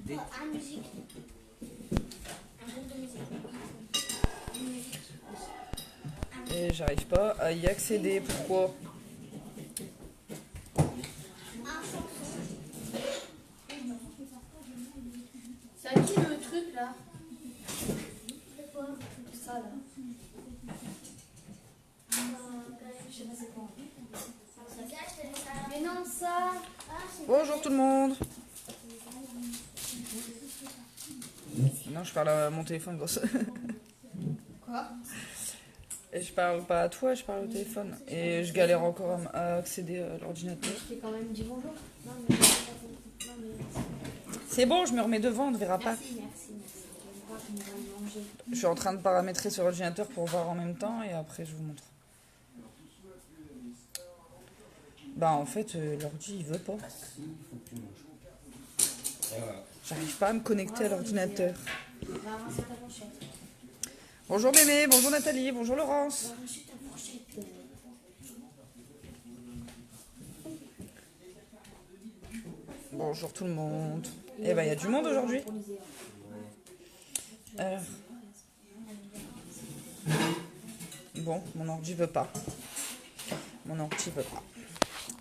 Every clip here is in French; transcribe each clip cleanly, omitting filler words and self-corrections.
À musique. Un groupe de musique. Et j'arrive pas à y accéder. Pourquoi? C'est à qui le truc là? Ça là. Je sais pas c'est quoi. Mais non ça. Bonjour tout le monde. Non, je parle à mon téléphone, grosse. Quoi? Et je parle pas à toi, je parle au téléphone. Et je galère encore à accéder à l'ordinateur. Je t'ai quand même dit bonjour. Non mais. C'est bon, je me remets devant, on ne verra pas. Merci. On va manger. Je suis en train de paramétrer sur l'ordinateur pour voir en même temps et après je vous montre. Bah en fait, l'ordi il veut pas. J'arrive pas à me connecter à l'ordinateur. Va avancer ta fourchette. Bonjour Mémé, bonjour Nathalie, bonjour Laurence. Va avancer ta fourchette. Bonjour tout le monde. Eh ben il y a du monde aujourd'hui. Bon, mon ordi veut pas. Mon ordi veut pas.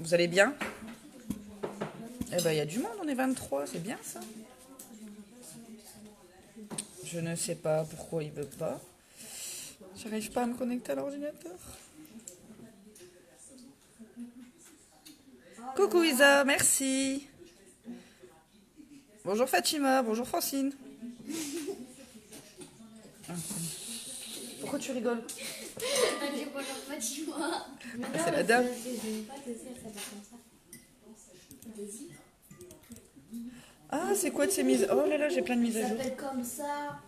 Vous allez bien? Eh ben il y a du monde, on est 23, c'est bien ça. Je ne sais pas pourquoi il veut pas. J'arrive pas à me connecter à l'ordinateur. Coucou Isa, merci. Bonjour Fatima, bonjour Francine. Pourquoi tu rigoles? C'est la dame. Ah, c'est quoi de ces mises? Oh là là, j'ai plein de mises à Ça jour. s'appelle comme ça.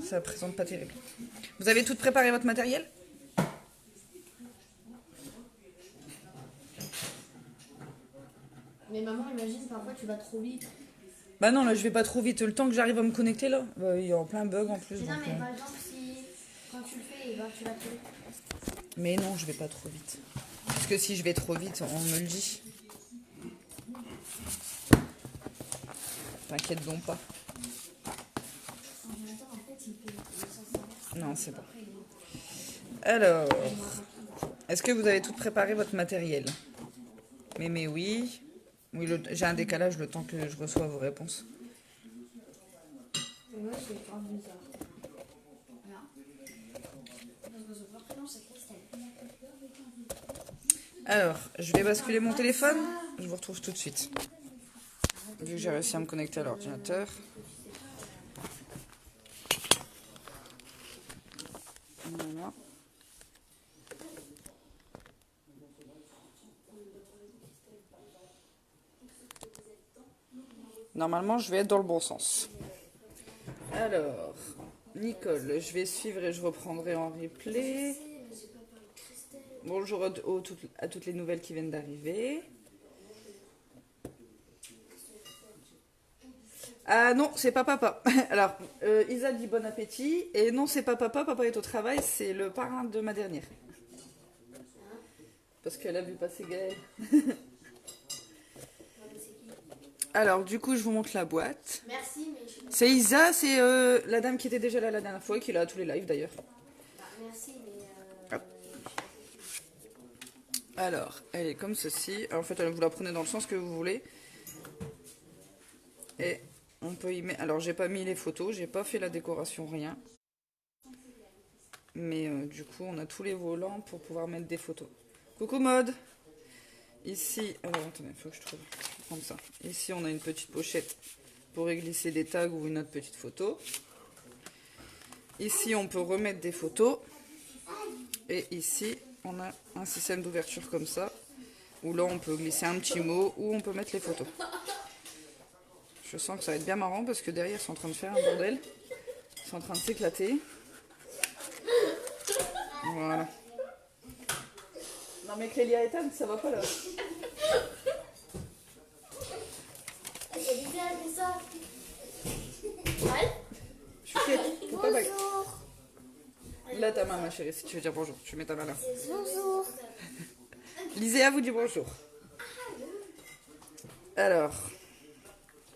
Ça présente pas terrible. Vous avez tout préparé votre matériel? Mais maman, imagine, parfois tu vas trop vite. Bah non, là je vais pas trop vite. Le temps que j'arrive à me connecter là, bah, il y a en plein bug en plus. Mais non, donc, mais par exemple, si quand tu le fais, tu vas trop vite. Mais non, je vais pas trop vite. Parce que si je vais trop vite, on me le dit. T'inquiète donc pas. Non, c'est bon. Alors, est-ce que vous avez tout préparé votre matériel? Mais oui. Oui, j'ai un décalage le temps que je reçois vos réponses. Ouais, c'est grave bizarre. Alors, je vais basculer mon téléphone. Je vous retrouve tout de suite. Vu que j'ai réussi à me connecter à l'ordinateur. Voilà. Normalement, je vais être dans le bon sens. Alors, Nicole, je vais suivre et je reprendrai en replay. Bonjour à toutes les nouvelles qui viennent d'arriver. Ah non, c'est pas papa. Alors, Isa dit bon appétit. Et non, c'est pas papa. Papa est au travail. C'est le parrain de ma dernière. Parce qu'elle a vu passer Gaël. Alors, du coup, je vous montre la boîte. Merci, mais C'est Isa, c'est la dame qui était déjà là la dernière fois et qui est là à tous les lives d'ailleurs. merci, mais Alors, elle est comme ceci. Alors, en fait, vous la prenez dans le sens que vous voulez. Et on peut y mettre... Alors, j'ai pas mis les photos, j'ai pas fait la décoration, rien. Mais du coup, on a tous les volants pour pouvoir mettre des photos. Coucou Mode. Ici, alors attendez, il faut que je trouve. Je vais prendre ça. Ici, on a une petite pochette pour y glisser des tags ou une autre petite photo. Ici, on peut remettre des photos. Et ici, on a un système d'ouverture comme ça, où là, on peut glisser un petit mot ou on peut mettre les photos. Je sens que ça va être bien marrant parce que derrière, ils sont en train de faire un bordel. Ils sont en train de s'éclater. Voilà. Non mais Clélia et Ethan, ça va pas là. c'est bizarre, mais ça. Faut pas baguer. Bonjour. Là ta main ma chérie, si tu veux dire bonjour, tu mets ta main là. Bonjour. Liséa vous dit bonjour. Alors.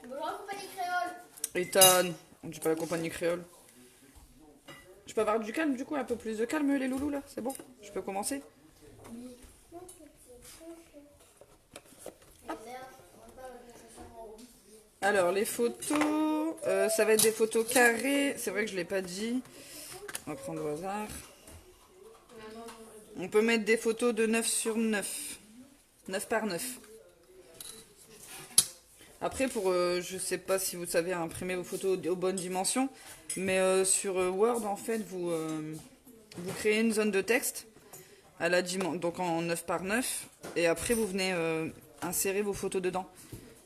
Bonjour, compagnie créole. Ethan, on dit pas la compagnie créole. Je peux avoir du calme du coup, un peu plus de calme les loulous là, c'est bon? Je peux commencer? Alors les photos, ça va être des photos carrées, c'est vrai que je l'ai pas dit. On va prendre au hasard. On peut mettre des photos de 9 sur 9. 9 par 9. Après, je sais pas si vous savez imprimer vos photos aux bonnes dimensions, mais sur Word, en fait, vous créez une zone de texte à la donc en 9 par 9, et après vous venez insérer vos photos dedans.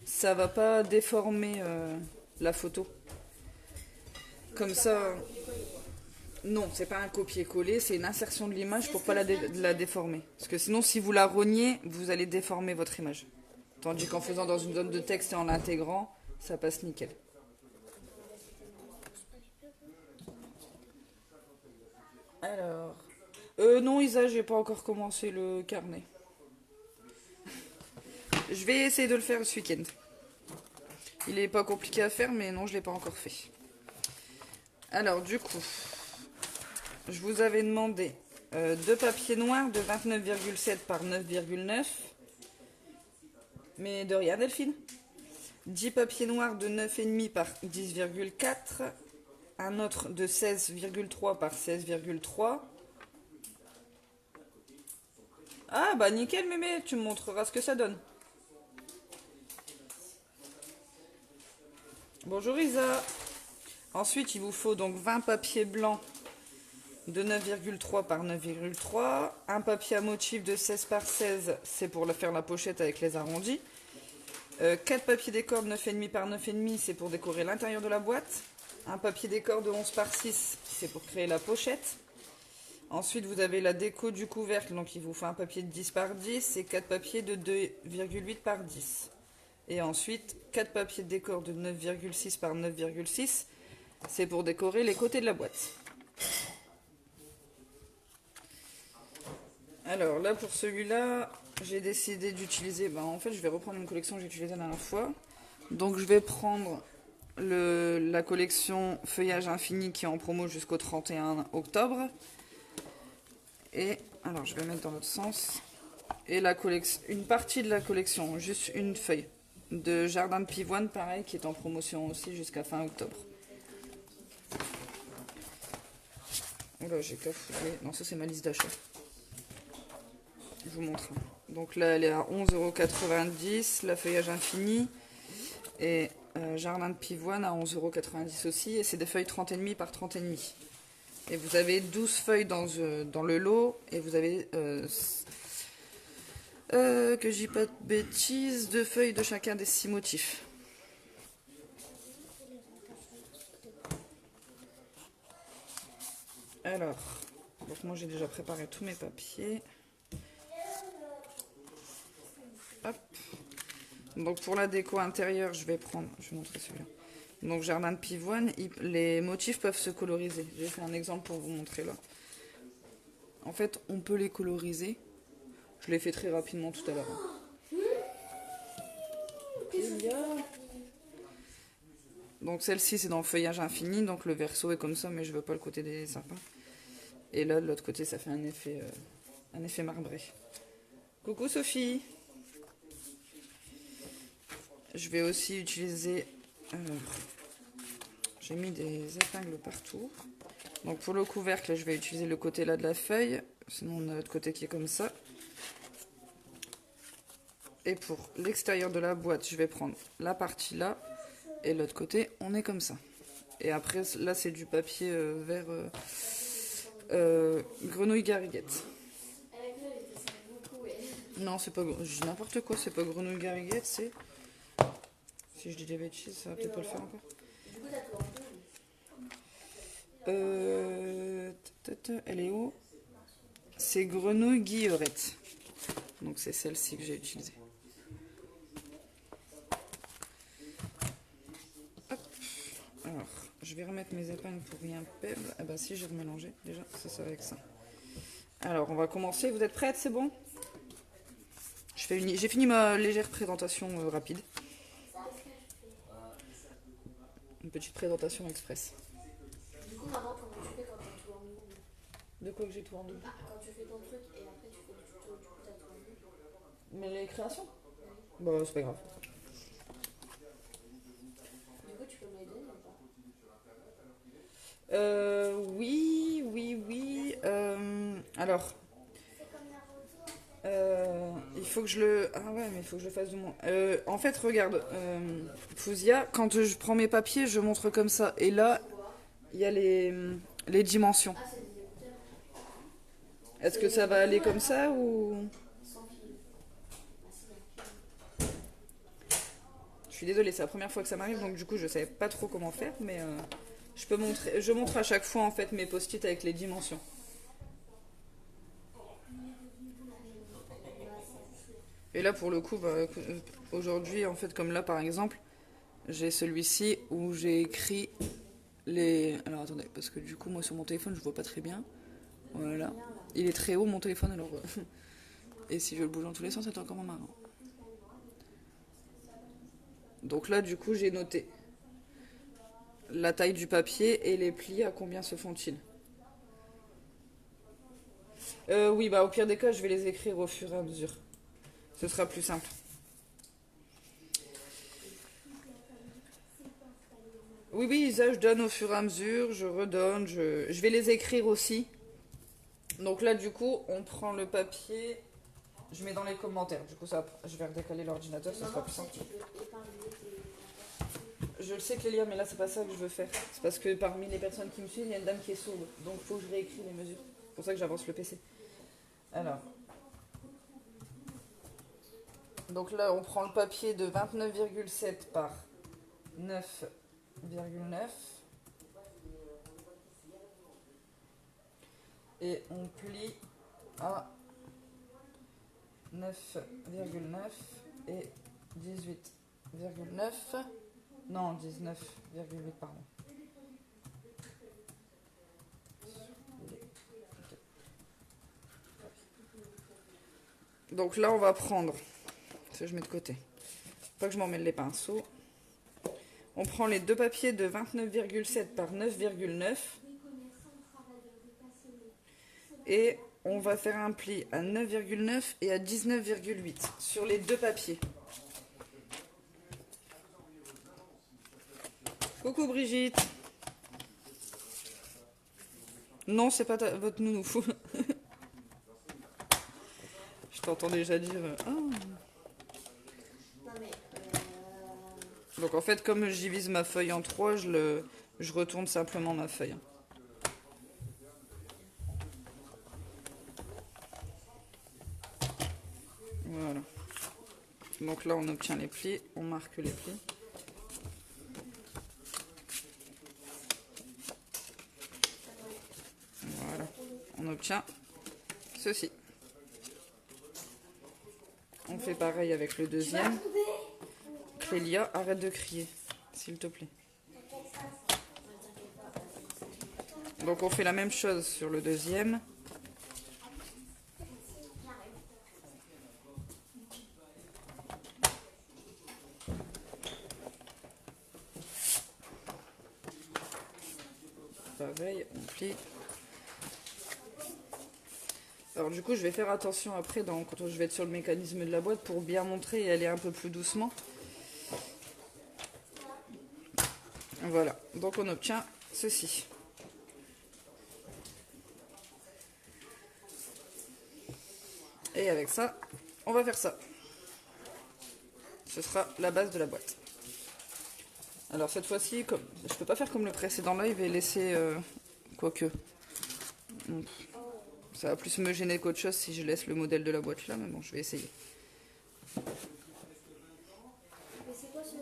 Ça va pas déformer la photo. Comme ça... Non, c'est pas un copier-coller, c'est une insertion de l'image pour pas la déformer. Parce que sinon, si vous la rognez, vous allez déformer votre image. Tandis qu'en faisant dans une zone de texte et en l'intégrant, ça passe nickel. Alors... non, Isa, j'ai pas encore commencé le carnet. Je vais essayer de le faire ce week-end. Il est pas compliqué à faire, mais non, je l'ai pas encore fait. Alors, du coup... Je vous avais demandé 2 papiers noirs de 29,7 par 9,9. Mais de rien, Delphine. 10 papiers noirs de 9,5 par 10,4. Un autre de 16,3 par 16,3. Ah, bah nickel, mémé. Tu me montreras ce que ça donne. Bonjour, Isa. Ensuite, il vous faut donc 20 papiers blancs de 9,3 par 9,3, un papier à motif de 16 par 16, c'est pour faire la pochette avec les arrondis, 4 papiers décor de 9,5 par 9,5, c'est pour décorer l'intérieur de la boîte, un papier décor de 11 par 6, c'est pour créer la pochette. Ensuite, vous avez la déco du couvercle, donc il vous faut un papier de 10 par 10 et 4 papiers de 2,8 par 10. Et ensuite, 4 papiers de décor de 9,6 par 9,6, c'est pour décorer les côtés de la boîte. Alors là, pour celui-là, j'ai décidé d'utiliser... en fait, je vais reprendre une collection que j'ai utilisée la dernière fois. Donc je vais prendre la collection Feuillage Infini qui est en promo jusqu'au 31 octobre. Et, alors je vais mettre dans l'autre sens. Et une partie de la collection, juste une feuille, de Jardin de Pivoine, pareil, qui est en promotion aussi jusqu'à fin octobre. Oula, j'ai cafouillé. Non, ça c'est ma liste d'achat. Je vous montre. Donc là, elle est à 11,90 €, la Feuillage Infini. Et Jardin de Pivoine à 11,90 € aussi. Et c'est des feuilles 30,5 par 30,5. Et vous avez 12 feuilles dans le lot. Et vous avez, que je dis pas de bêtises, 2 feuilles de chacun des 6 motifs. Alors, donc moi j'ai déjà préparé tous mes papiers. Hop. Donc pour la déco intérieure, je vais montrer celui-là. Donc Jardin de Pivoine, les motifs peuvent se coloriser. J'ai fait un exemple pour vous montrer là. En fait, on peut les coloriser. Je l'ai fait très rapidement tout à l'heure. Donc celle-ci c'est dans le Feuillage Infini, donc le verso est comme ça, mais je veux pas le côté des sapins. Et là de l'autre côté ça fait un effet marbré. Coucou Sophie. Je vais aussi utiliser... j'ai mis des épingles partout. Donc pour le couvercle, je vais utiliser le côté là de la feuille. Sinon on a l'autre côté qui est comme ça. Et pour l'extérieur de la boîte, je vais prendre la partie là. Et l'autre côté, on est comme ça. Et après, là c'est du papier vert grenouille gariguette. Non, c'est pas... Je dis n'importe quoi, c'est pas grenouille gariguette, c'est... Si je dis des bêtises, ça va peut-être pas le faire encore. Elle est où? C'est grenouille guillerette. Donc c'est celle-ci que j'ai utilisée. Hop. Alors, je vais remettre mes épingles pour rien perdre. Ah bah si, j'ai remélangé déjà, ça va avec ça. Alors, on va commencer. Vous êtes prêtes? C'est bon? J'ai fini ma légère présentation rapide. Une petite présentation express. Du coup, maman, comment tu fais quand t'as tout en double? De quoi que j'ai tout en double? Bah, quand tu fais ton truc et après tu fais le tuto, du coup, t'as tout en double. Mais les créations? Oui. Bah, c'est pas grave. Du coup, tu peux me les donner ou pas? Oui. Alors, il faut que je le... Ah ouais, mais il faut que je le fasse de moins. En fait, regarde, Fouzia, quand je prends mes papiers, je montre comme ça. Et là, il y a les dimensions. Ah, c'est des écouteurs. Est-ce que ça va aller comme ça ou... Sans fil. Ah, si, Je suis désolée, c'est la première fois que ça m'arrive, donc du coup, je savais pas trop comment faire, mais je peux montrer... Je montre à chaque fois, en fait, mes post-it avec les dimensions. Et là, pour le coup, bah, aujourd'hui, en fait, comme là, par exemple, j'ai celui-ci où j'ai écrit les... Alors, attendez, parce que du coup, moi, sur mon téléphone, je vois pas très bien. Voilà. Il est très haut, mon téléphone, alors... Et si je le bouge dans tous les sens, c'est encore moins marrant. Donc là, du coup, j'ai noté la taille du papier et les plis, à combien se font-ils. Oui, bah, au pire des cas, je vais les écrire au fur et à mesure. Ce sera plus simple. Oui, ça, je donne au fur et à mesure, je redonne, je vais les écrire aussi. Donc là, du coup, on prend le papier, je mets dans les commentaires. Du coup, ça, je vais redécaler l'ordinateur, ça sera plus simple. tu peux épargner tes... Je le sais, Clélia, mais là, c'est pas ça que je veux faire. C'est parce que parmi les personnes qui me suivent, il y a une dame qui est sourde. Donc, il faut que je réécris les mesures. C'est pour ça que j'avance le PC. Alors. Donc là, on prend le papier de 29,7 par 9,9. Et on plie à 9,9 et 18,9. Non, 19,8, pardon. Donc là, on va prendre... Ça, je mets de côté. Pas que je m'en mêle les pinceaux. On prend les deux papiers de 29,7 par 9,9. Et on va faire un pli à 9,9 et à 19,8 sur les deux papiers. Coucou Brigitte. Non, c'est pas votre nounou. Je t'entends déjà dire... Ah. Non, mais... Donc en fait, comme je divise ma feuille en 3, je retourne simplement ma feuille. Voilà. Donc là, on obtient les plis, on marque les plis. Voilà. On obtient ceci. On fait pareil avec le deuxième. Clélia, arrête de crier, s'il te plaît. Donc on fait la même chose sur le deuxième. Pareil, on plie. Alors du coup, je vais faire attention après quand je vais être sur le mécanisme de la boîte pour bien montrer et aller un peu plus doucement. Voilà, donc on obtient ceci. Et avec ça, on va faire ça. Ce sera la base de la boîte. Alors cette fois-ci, je peux pas faire comme le précédent live et laisser... quoique... Ça va plus me gêner qu'autre chose si je laisse le modèle de la boîte là, mais bon, je vais essayer. Mais c'est quoi ce...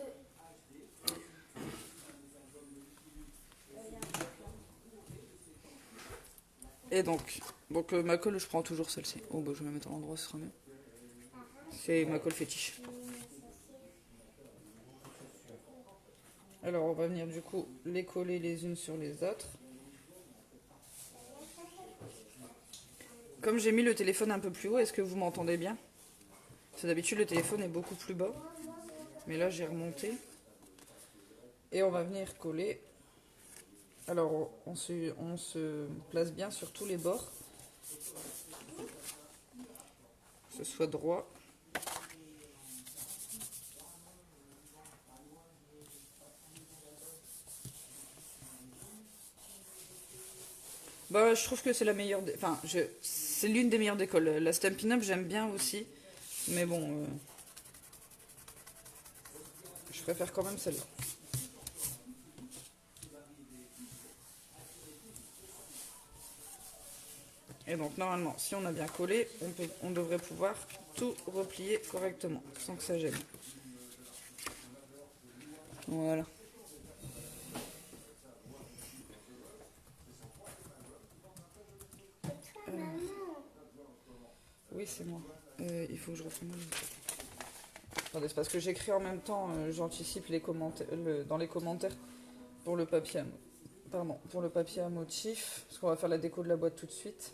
Et donc ma colle, je prends toujours celle-ci. Oh bah je vais la mettre à l'endroit, ce sera mieux. C'est ma colle fétiche. Alors on va venir du coup les coller les unes sur les autres. Comme j'ai mis le téléphone un peu plus haut, est-ce que vous m'entendez bien? Parce que d'habitude le téléphone est beaucoup plus bas. Mais là j'ai remonté. Et on va venir coller. Alors, on se place bien sur tous les bords. Que ce soit droit. Bah, je trouve que c'est la meilleure. Enfin, c'est l'une des meilleures d'école. La Stampin' Up, j'aime bien aussi. Mais bon, je préfère quand même celle-là. Et donc, normalement, si on a bien collé, on devrait pouvoir tout replier correctement, sans que ça gêne. Voilà. Oui, c'est moi. Il faut que je refasse. Attendez, c'est parce que j'écris en même temps, j'anticipe les commentaires, dans les commentaires pour le papier pour le papier à motif, parce qu'on va faire la déco de la boîte tout de suite.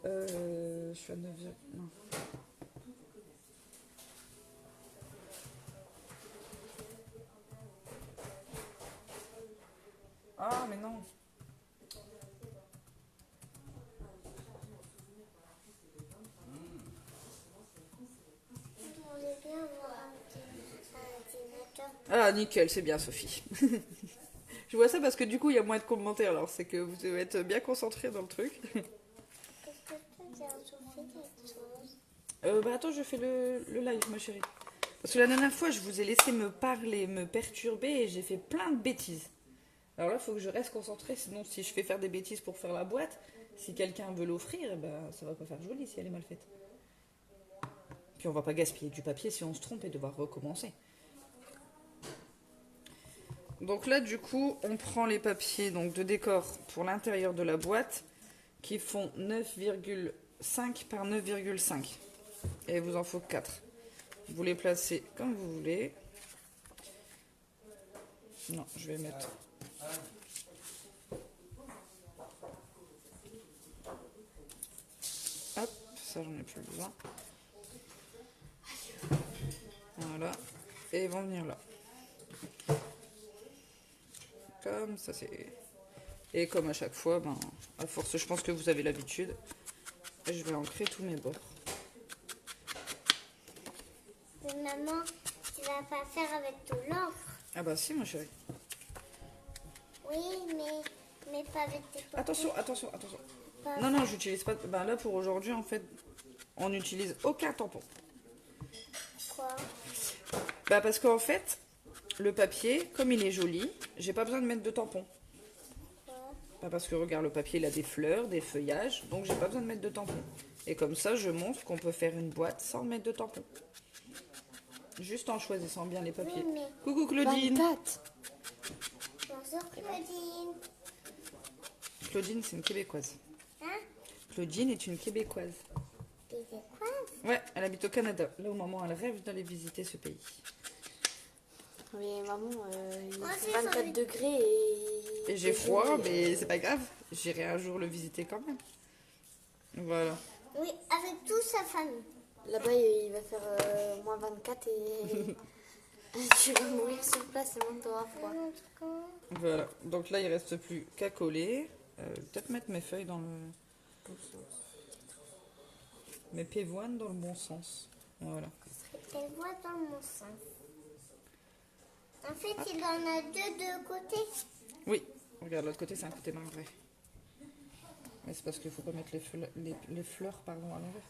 Je suis à 9. Non. Ah, mais non. Ah, nickel, c'est bien, Sophie. Je vois ça parce que du coup, il y a moins de commentaires, alors c'est que vous devez être bien concentré dans le truc. Bah attends, je fais le live, ma chérie. Parce que la dernière fois, je vous ai laissé me parler, me perturber et j'ai fait plein de bêtises. Alors là, il faut que je reste concentrée, sinon si je fais faire des bêtises pour faire la boîte, si quelqu'un veut l'offrir, bah, ça va pas faire joli si elle est mal faite. Puis on va pas gaspiller du papier si on se trompe et devoir recommencer. Donc là, du coup, on prend les papiers donc, de décor pour l'intérieur de la boîte qui font 9,5 par 9,5. Et il vous en faut 4. Vous les placez comme vous voulez. Non, je vais mettre... Hop, ça j'en ai plus besoin. Voilà. Et ils vont venir là. Comme ça, c'est... Et comme à chaque fois, ben, à force, je pense que vous avez l'habitude. Et je vais ancrer tous mes bords. Mais maman, tu vas pas faire avec tout l'encre. Ah bah si, ma chérie. Oui, mais pas avec tes papiers. Attention. Non, j'utilise pas... Ben là, pour aujourd'hui, en fait, on n'utilise aucun tampon. Pourquoi? Bah parce qu'en fait, le papier, comme il est joli, j'ai pas besoin de mettre de tampon. Pas parce que regarde, le papier il a des fleurs, des feuillages, donc j'ai pas besoin de mettre de tampon. Et comme ça, je montre qu'on peut faire une boîte sans mettre de tampon. Juste en choisissant bien les papiers. Oui, mais... Coucou Claudine. 24. Bonjour Claudine. Claudine, c'est une Québécoise. Hein? Claudine est une Québécoise. Québécoise? Ouais, elle habite au Canada. Là, au moment, elle rêve d'aller visiter ce pays. Mais maman, il Moi fait aussi, 24 degrés Et j'ai froid, mais c'est pas grave. J'irai un jour le visiter quand même. Voilà. Oui, avec toute sa famille. Là-bas, il va faire moins 24 et tu vas mourir sur place tellement que t'auras froid. Voilà. Donc là, il reste plus qu'à coller. Peut-être mettre mes feuilles dans le bon sens. Mes pévoines dans le bon sens. Voilà. Elle voit dans mon sens. En fait, il en a deux côtés. Oui. Regarde, l'autre côté, c'est un côté marbré. Mais c'est parce qu'il faut pas mettre les fleurs pardon, à l'envers.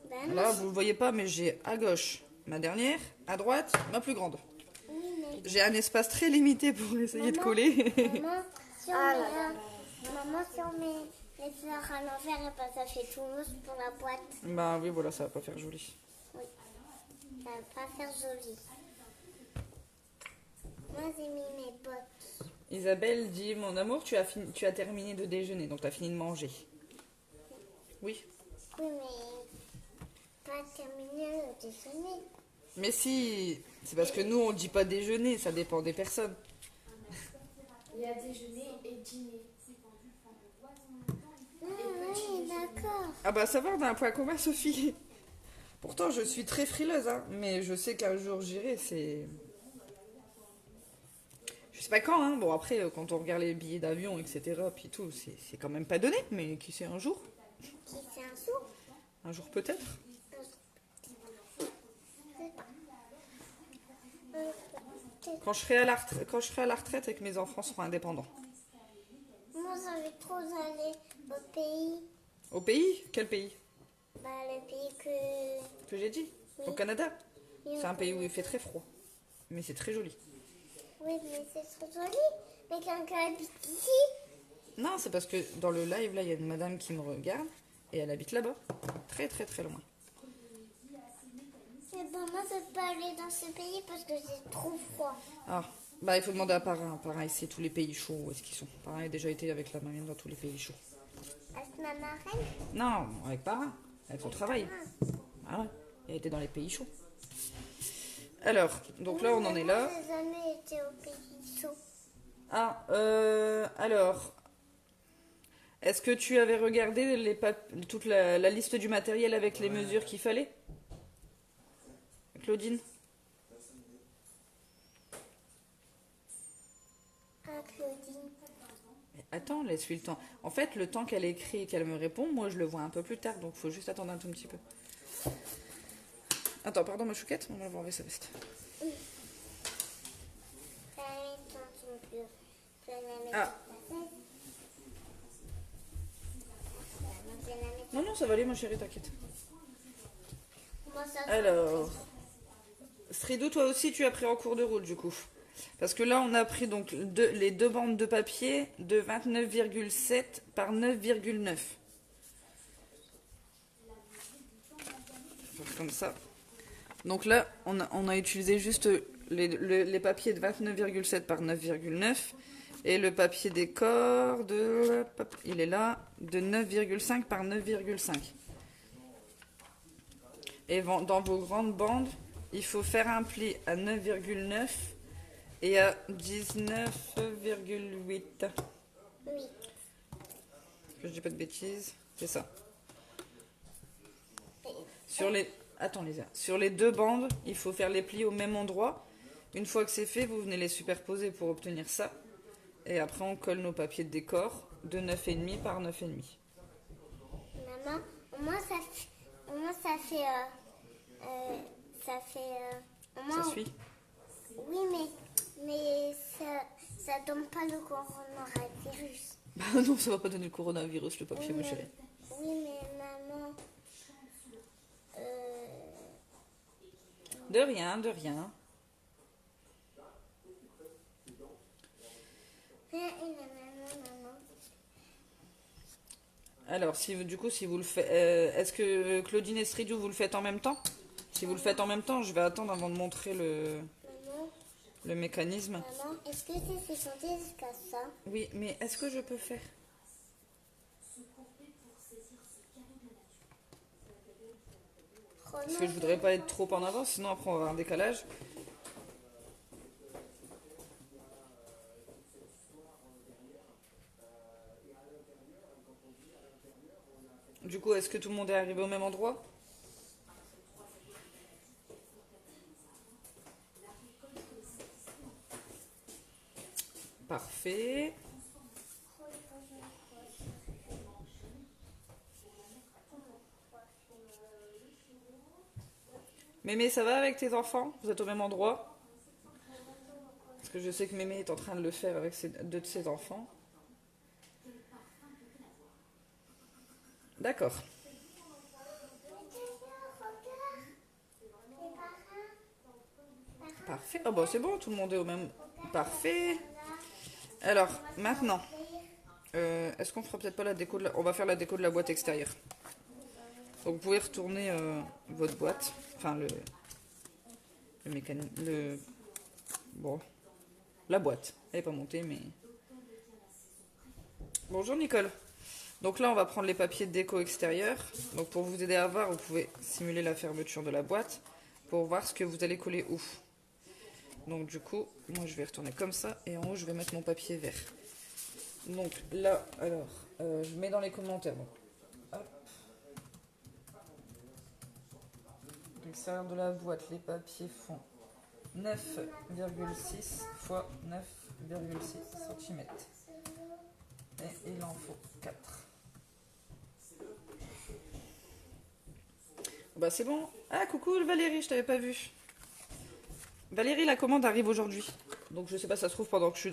Ben Là, non, vous ne le voyez pas, mais j'ai à gauche ma dernière, à droite ma plus grande. oui, mais... J'ai un espace très limité pour essayer de Maman, coller. Maman, si on Ah met, là là. Maman, si on met les fleurs à l'envers, et ben, ça fait tout mousse pour la boîte. Bah oui, voilà, ça va pas faire joli. Oui, ça va pas faire joli. Moi, j'ai mis mes bottes. Isabelle dit, mon amour, tu as terminé de déjeuner, donc tu as fini de manger. Oui. Oui, mais pas terminé le déjeuner. Mais si, c'est parce que nous, on dit pas déjeuner, ça dépend des personnes. Il y a déjeuner et dîner. Oui, d'accord. Ah bah ça va, on a un point commun, Sophie. Pourtant, je suis très frileuse, hein, mais je sais qu'un jour j'irai, c'est... Je sais pas quand, hein. Bon, après, quand on regarde les billets d'avion, etc., puis tout, c'est quand même pas donné, mais qui sait un jour? Qui c'est un sou? Un jour peut-être? Quand je serai à la retraite et que mes enfants seront indépendants. Moi, j'avais trop aller au pays. Au pays? Quel pays? Bah, le pays que... Que j'ai dit? Oui. Au Canada? Oui, C'est au un pays où il Canada. fait très froid. Mais c'est très joli. Oui, mais c'est trop joli. Mais quelqu'un habite ici. Non, c'est parce que dans le live, là, il y a une madame qui me regarde et elle habite là-bas. Très, très, très loin. Mais bon, moi, je peux pas aller dans ce pays parce que c'est trop froid. Ah, bah il faut demander à Parrain. Parrain, il sait tous les pays chauds où est-ce qu'ils sont. Parrain a déjà été avec la mamie dans tous les pays chauds. Est-ce ma marraine? Non, avec Parrain, avec son travail. Ah ouais, il a été dans les pays chauds. Alors, donc là, on en est là. Moi, j'ai jamais été au pays chaud. Ah, alors, est-ce que tu avais regardé toute la liste du matériel avec les mesures qu'il fallait, Claudine? Ah, Claudine. Mais attends, laisse-lui le temps. En fait, le temps qu'elle écrit et qu'elle me répond, moi, je le vois un peu plus tard, donc il faut juste attendre un tout petit peu. Attends, pardon, ma chouquette, on va enlever sa veste. Ah. Non, non, ça va aller, ma chérie, t'inquiète. Alors, Stridou, toi aussi, tu as pris en cours de route, du coup. Parce que là, on a pris donc les deux bandes de papier de 29,7 par 9,9. Comme ça. Donc là, on a utilisé juste les papiers de 29,7 par 9,9 et le papier décor il est là, de 9,5 par 9,5. Et dans vos grandes bandes, il faut faire un pli à 9,9 et à 19,8. Oui. Que je dis pas de bêtises, c'est ça. Sur les deux bandes, il faut faire les plis au même endroit. Une fois que c'est fait, vous venez les superposer pour obtenir ça. Et après, on colle nos papiers de décor de 9,5 par 9,5. Maman, moi ça fait Ça suit? Oui, mais ça donne pas le coronavirus. Bah non, ça va pas donner le coronavirus, le papier, ma chérie. Oui, mais maman... De rien, de rien. Maman. Alors, si vous le faites... est-ce que Claudine et Stridou, vous le faites en même temps? Si vous le faites en même temps, je vais attendre avant de montrer le mécanisme. Maman, est-ce que c'est chanté jusqu'à ça? Oui, mais est-ce que je peux faire? Parce que je voudrais pas être trop en avance, sinon après on va avoir un décalage. Du coup, est-ce que tout le monde est arrivé au même endroit? Parfait. Mémé, ça va avec tes enfants? Vous êtes au même endroit? Parce que je sais que Mémé est en train de le faire avec deux de ses enfants. D'accord. Parfait. Oh bon, c'est bon, tout le monde est au même... Parfait. Alors, maintenant, est-ce qu'on fera peut-être pas la déco de la... On va faire la déco de la boîte extérieure. Donc, vous pouvez retourner votre boîte. Enfin, le mécanisme... Bon, la boîte. Elle n'est pas montée, mais... Bonjour, Nicole. Donc là, on va prendre les papiers de déco extérieur. Donc, pour vous aider à voir, vous pouvez simuler la fermeture de la boîte pour voir ce que vous allez coller où. Donc du coup, moi je vais retourner comme ça et en haut je vais mettre mon papier vert. Donc là, alors, je mets dans les commentaires. Donc, hop. L'extérieur de la boîte, les papiers font 9,6 x cm. Et il en faut 4. Bah c'est bon. Ah coucou Valérie, je t'avais pas vu. Valérie, la commande arrive aujourd'hui. Donc je sais pas, ça se trouve pendant que je suis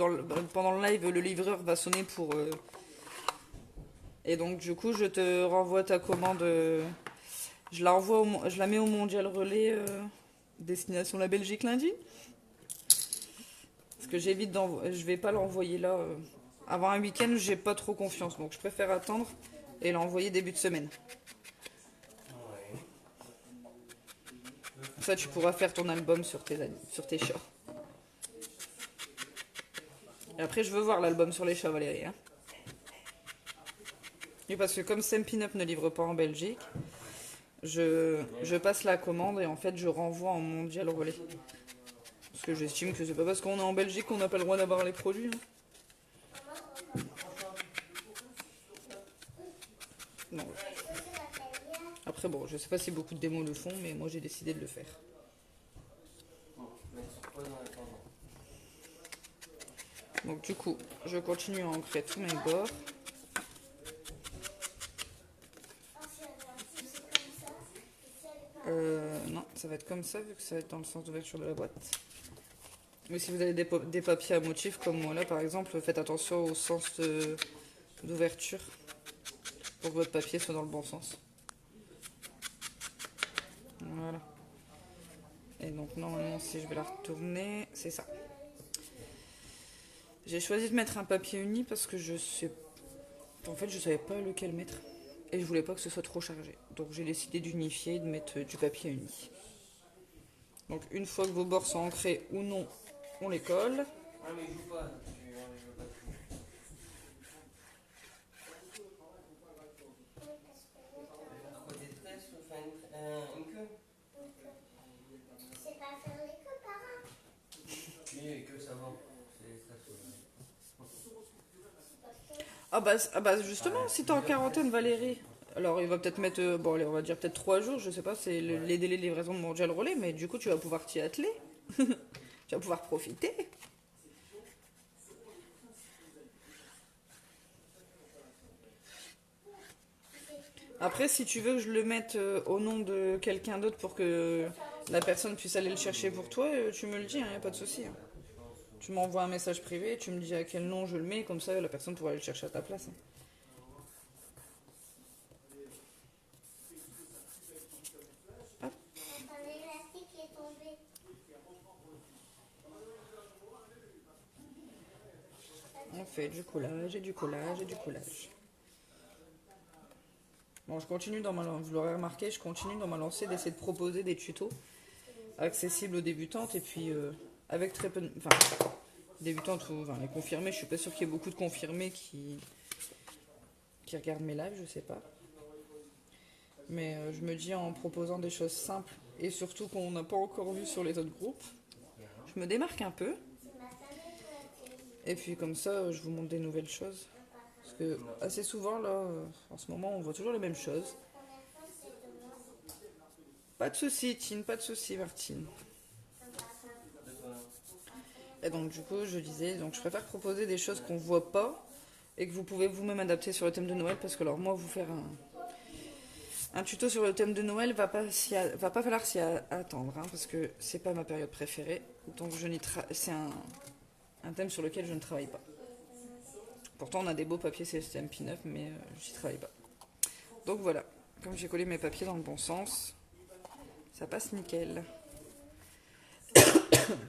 pendant le live, le livreur va sonner pour... Et donc du coup je te renvoie ta commande. Je la mets au Mondial Relais destination la Belgique lundi. Parce que j'évite je vais pas l'envoyer là. Avant un week-end, j'ai pas trop confiance. Donc je préfère attendre et l'envoyer début de semaine. Ça, tu pourras faire ton album sur tes chats. Et après, je veux voir l'album sur les chats, Valérie. Hein. Et parce que comme Stampin' Up ne livre pas en Belgique, je passe la commande et en fait, je renvoie en Mondial Relais. Parce que j'estime que c'est pas parce qu'on est en Belgique qu'on n'a pas le droit d'avoir les produits. Hein. Non. Après, bon, je sais pas si beaucoup de démos le font, mais moi j'ai décidé de le faire. Donc du coup, je continue à ancrer tous mes bords. Non, ça va être comme ça, vu que ça va être dans le sens d'ouverture de la boîte. Mais si vous avez des papiers à motifs comme moi là, par exemple, faites attention au sens d'ouverture pour que votre papier soit dans le bon sens. Voilà. Et donc normalement, si je vais la retourner, c'est ça. J'ai choisi de mettre un papier uni parce que je savais pas lequel mettre. Et je voulais pas que ce soit trop chargé. Donc j'ai décidé d'unifier et de mettre du papier uni. Donc une fois que vos bords sont ancrés ou non, on les colle. Ah mais il joue pas. Côté tresse, on fait une queue. C'est pas faire les queues, parents. Oui, que ça va. Ah bah justement, si t'es en quarantaine, Valérie. Alors il va peut-être mettre, bon allez, on va dire peut-être 3 jours, je sais pas, c'est les délais de livraison de Mondial Relais, mais du coup tu vas pouvoir t'y atteler. Tu vas pouvoir profiter. Après, si tu veux que je le mette au nom de quelqu'un d'autre pour que la personne puisse aller le chercher pour toi, tu me le dis, hein, y a pas de souci. Hein. Tu m'envoies un message privé, tu me dis à quel nom je le mets, comme ça la personne pourra aller le chercher à ta place. Hein. L'élastique est tombé. On fait du collage et du collage et du collage. Bon, je continue dans vous l'aurez remarqué, je continue dans ma lancée d'essayer de proposer des tutos accessibles aux débutantes et puis avec très peu de... Enfin, débutantes ou enfin, les confirmés, je suis pas sûre qu'il y ait beaucoup de confirmés qui regardent mes lives, je sais pas. Mais je me dis en proposant des choses simples et surtout qu'on n'a pas encore vu sur les autres groupes, je me démarque un peu. Et puis comme ça, je vous montre des nouvelles choses. Parce que assez souvent, là, en ce moment, on voit toujours les mêmes choses. Pas de soucis, Tine, pas de soucis, Martine. Et donc du coup, je disais, donc je préfère proposer des choses qu'on voit pas et que vous pouvez vous-même adapter sur le thème de Noël, parce que alors moi, vous faire un tuto sur le thème de Noël va pas falloir s'y attendre, hein, parce que c'est pas ma période préférée. Donc c'est un thème sur lequel je ne travaille pas. Pourtant, on a des beaux papiers, c'est le Stampin' Up, mais j'y travaille pas. Donc voilà, comme j'ai collé mes papiers dans le bon sens, ça passe nickel.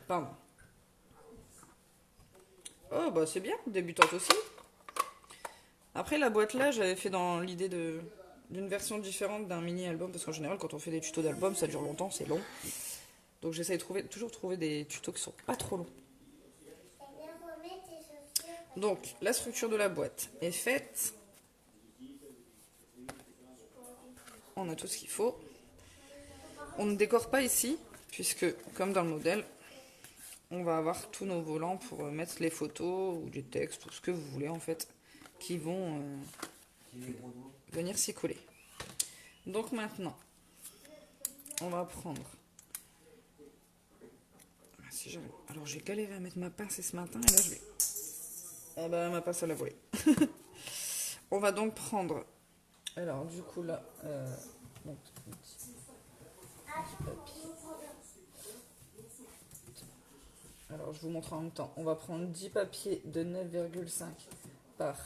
Pardon. Oh, bah c'est bien, débutante aussi. Après, la boîte là, j'avais fait dans l'idée d'une version différente d'un mini-album, parce qu'en général, quand on fait des tutos d'album, ça dure longtemps, c'est long. Donc j'essaie de toujours trouver des tutos qui sont pas trop longs. Donc, la structure de la boîte est faite. On a tout ce qu'il faut. On ne décore pas ici, puisque, comme dans le modèle, on va avoir tous nos volants pour mettre les photos ou des textes, ou ce que vous voulez en fait, qui vont venir s'y coller. Donc maintenant, on va prendre si j'arrive. Alors j'ai galéré à mettre ma pince ce matin et là je vais. Ah bah ma pince elle a volé. On va donc prendre. Alors du coup là. Donc, alors je vous montre en même temps. On va prendre 10 papiers de 9,5 par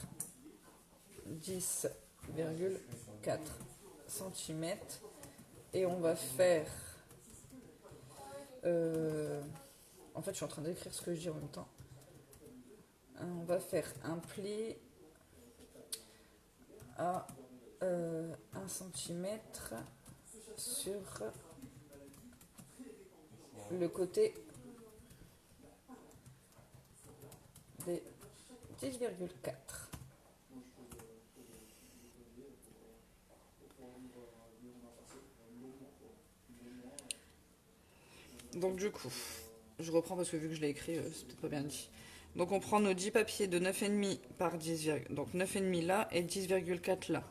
10,4 cm et on va faire. En fait, je suis en train d'écrire ce que je dis en même temps. On va faire un pli à 1 cm sur le côté des 10,4. Donc du coup, je reprends parce que vu que je l'ai écrit, c'est peut-être pas bien dit. Donc on prend nos 10 papiers de 9,5 par 10, donc 9,5 là et 10,4 là.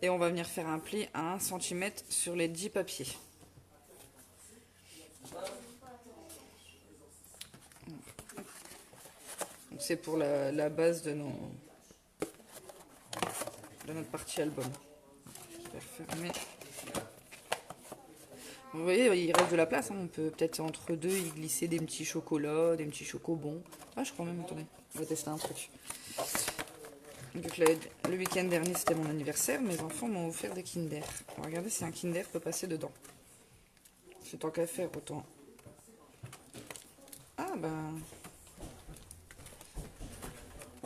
Et on va venir faire un pli à 1 cm sur les 10 papiers. C'est pour la base de notre partie album. Je vais refermer. Vous voyez, il reste de la place. Hein. On peut peut-être entre deux y glisser des petits chocolats, des petits chocobons. Ah, je crois même, attendez, on va tester un truc. Donc, le week-end dernier, c'était mon anniversaire. Mes enfants m'ont offert des Kinder. On va regarder si un Kinder peut passer dedans. C'est tant qu'à faire, autant. Ah, ben.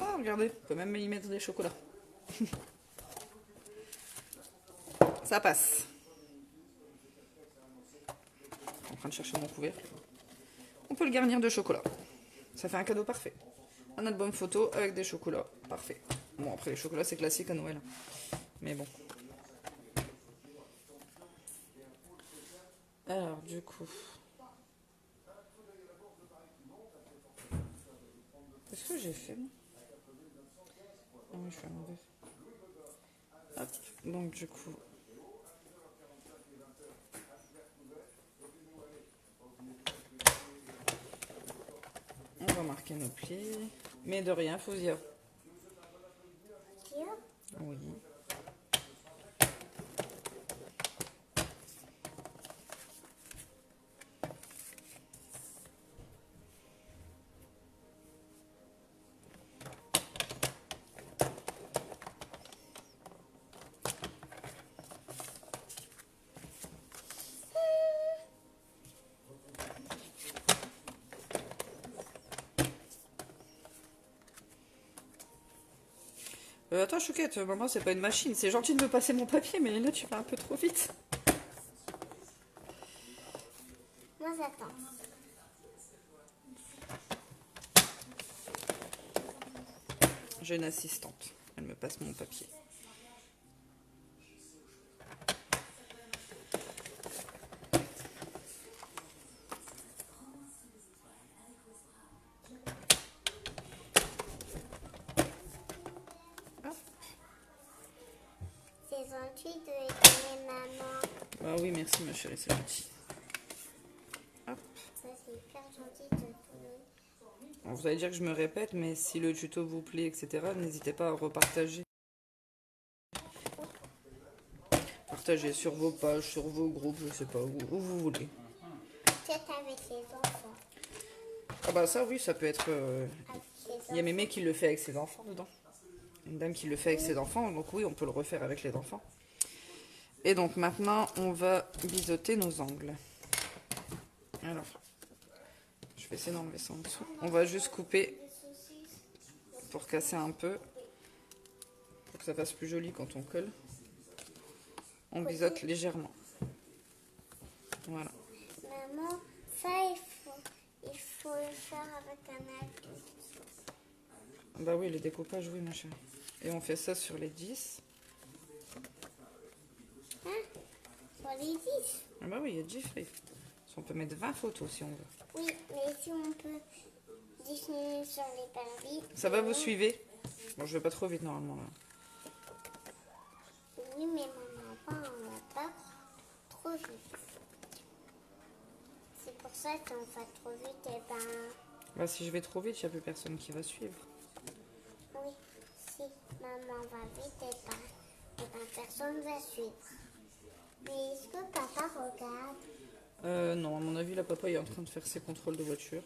Ah, regardez, on peut même y mettre des chocolats. Ça passe. En train de chercher mon couvercle. On peut le garnir de chocolat. Ça fait un cadeau parfait. Un album photo avec des chocolats. Parfait. Bon, après les chocolats, c'est classique à Noël. Mais bon. Alors, du coup. Qu'est-ce que j'ai fait, moi? Ah oui, je suis à l'envers. Hop. Donc, du coup. On va marquer nos plis. Mais de rien, Fouzia. Oui. Attends, Chouquette, maman, c'est pas une machine. C'est gentil de me passer mon papier, mais là, tu vas un peu trop vite. Moi, j'attends. J'ai une assistante. Elle me passe mon papier. C'est gentil de aider maman. Ah oui, merci, ma chérie, c'est gentil. Hop. Ça, c'est hyper gentil de donner. Alors, vous allez dire que je me répète, mais si le tuto vous plaît, etc., n'hésitez pas à repartager. Partagez sur vos pages, sur vos groupes, je sais pas, où vous voulez. Peut-être avec les enfants. Ah bah ça, oui, ça peut être... Avec les Il y a Mémé qui le fait avec ses enfants dedans. Une dame qui le fait avec ses enfants, donc oui, on peut le refaire avec les enfants. Et donc maintenant, on va biseauter nos angles. Alors, je vais essayer d'enlever ça en dessous. On va juste couper pour casser un peu, pour que ça fasse plus joli quand on colle. On biseaute légèrement. Voilà. Maman, ça, il faut le faire avec un adulte. Bah oui, les découpages, oui, ma chérie. Et on fait ça sur les 10. Hein? Pour les 10. Ah bah oui, il y a 10 feuilles. On peut mettre 20 photos si on veut. Oui, mais si on peut dessiner sur les papiers. Ça va, vous suivez? Bon, je vais pas trop vite normalement là. Oui, mais maman, on va pas trop vite. C'est pour ça, si on va trop vite, et ben, Bah, si je vais trop vite, il n'y a plus personne qui va suivre. oui, si maman va vite, et ben personne va suivre. Mais est-ce que papa regarde? Non, à mon avis, là, papa est en train de faire ses contrôles de voiture.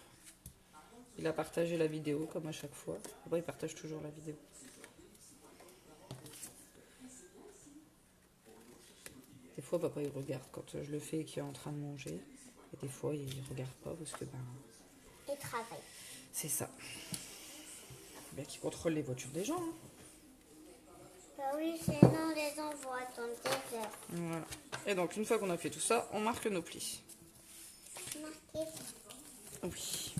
Il a partagé la vidéo, comme à chaque fois. Papa, il partage toujours la vidéo. Des fois, papa, il regarde quand je le fais et qu'il est en train de manger. Et des fois, il regarde pas parce que, ben, Il travaille. c'est ça. Bien qu'il contrôle les voitures des gens. Hein. Bah oui, sinon on les envoie dans des heures. Voilà. Et donc, une fois qu'on a fait tout ça, on marque nos plis. Marqué. Oui.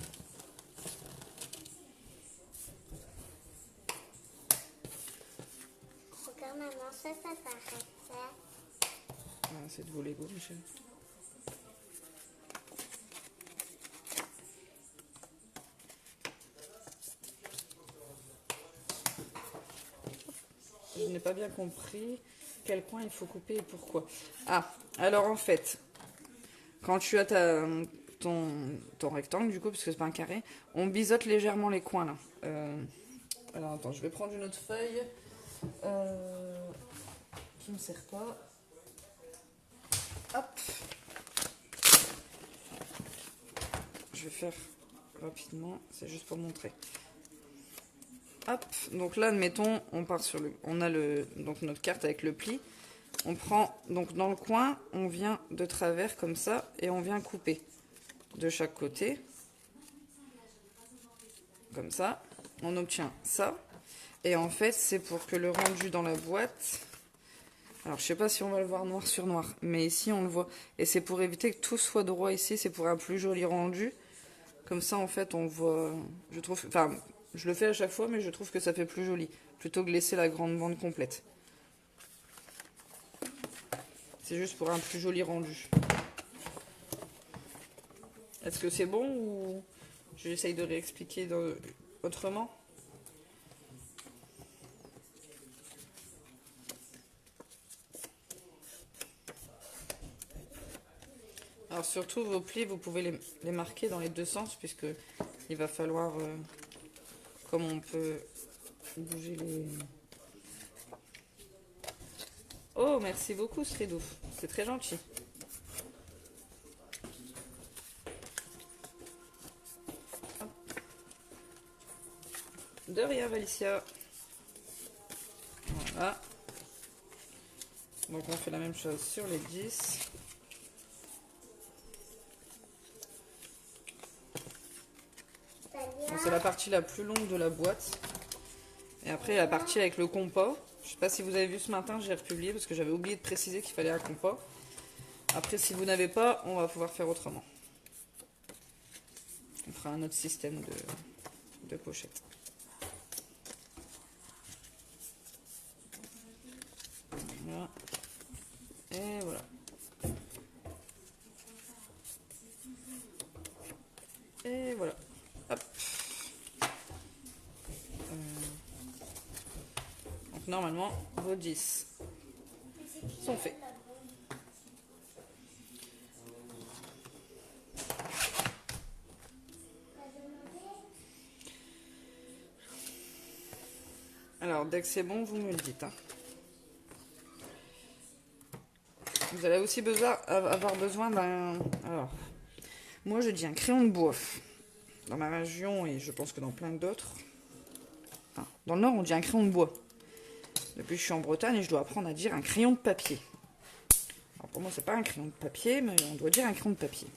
Regarde maman, ça s'arrête. Ah, c'est de vos Lego, Michel. Je n'ai pas bien compris quel coin il faut couper et pourquoi. Ah, alors en fait, quand tu as ton rectangle, du coup, parce que c'est pas un carré, on biseaute légèrement les coins là. Alors attends, je vais prendre une autre feuille qui me sert pas. Hop. Je vais faire rapidement, c'est juste pour montrer. Hop, donc là, admettons, on part sur on a donc notre carte avec le pli. On prend, donc dans le coin, on vient de travers comme ça, et on vient couper de chaque côté. Comme ça, on obtient ça. Et en fait, c'est pour que le rendu dans la boîte... Alors, je sais pas si on va le voir noir sur noir, mais ici, on le voit. Et c'est pour éviter que tout soit droit ici, c'est pour un plus joli rendu. Comme ça, en fait, on voit... Je trouve... Enfin, je le fais à chaque fois, mais je trouve que ça fait plus joli. Plutôt que laisser la grande bande complète. C'est juste pour un plus joli rendu. Est-ce que c'est bon ou j'essaye de réexpliquer autrement? Alors surtout vos plis, vous pouvez les marquer dans les deux sens puisque il va falloir, comme on peut bouger les... Oh, merci beaucoup Sridou, c'est très gentil. Hop. De rien Valicia. Voilà. Donc on fait la même chose sur les 10. C'est la partie la plus longue de la boîte. Et après la partie avec le compas. Je sais pas si vous avez vu ce matin, j'ai republié parce que j'avais oublié de préciser qu'il fallait un compas. Après si vous n'avez pas, on va pouvoir faire autrement. On fera un autre système de pochette. Voilà. Et voilà. Et voilà. Hop. Donc normalement, vos 10 sont faits. Alors, dès que c'est bon, vous me le dites. Hein. Vous allez aussi avoir besoin d'un... Alors, moi je dis un crayon de bois. Dans ma région, et je pense que dans plein d'autres... Enfin, dans le Nord, on dit un crayon de bois. Depuis que je suis en Bretagne, et je dois apprendre à dire un crayon de papier. Alors pour moi, c'est pas un crayon de papier, mais on doit dire un crayon de papier.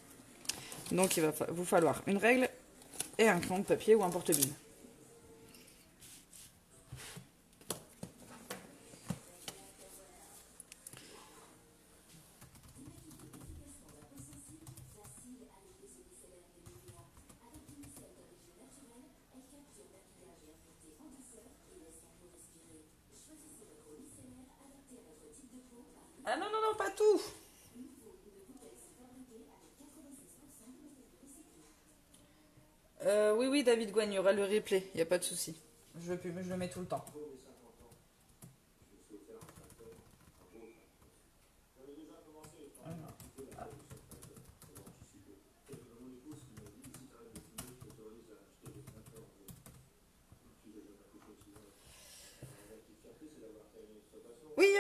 Donc il va vous falloir une règle et un crayon de papier ou un porte-bine. Ah non, non, non, pas tout. Oui, oui, David Gouin, il y aura le replay, il n'y a pas de souci. Je le mets tout le temps.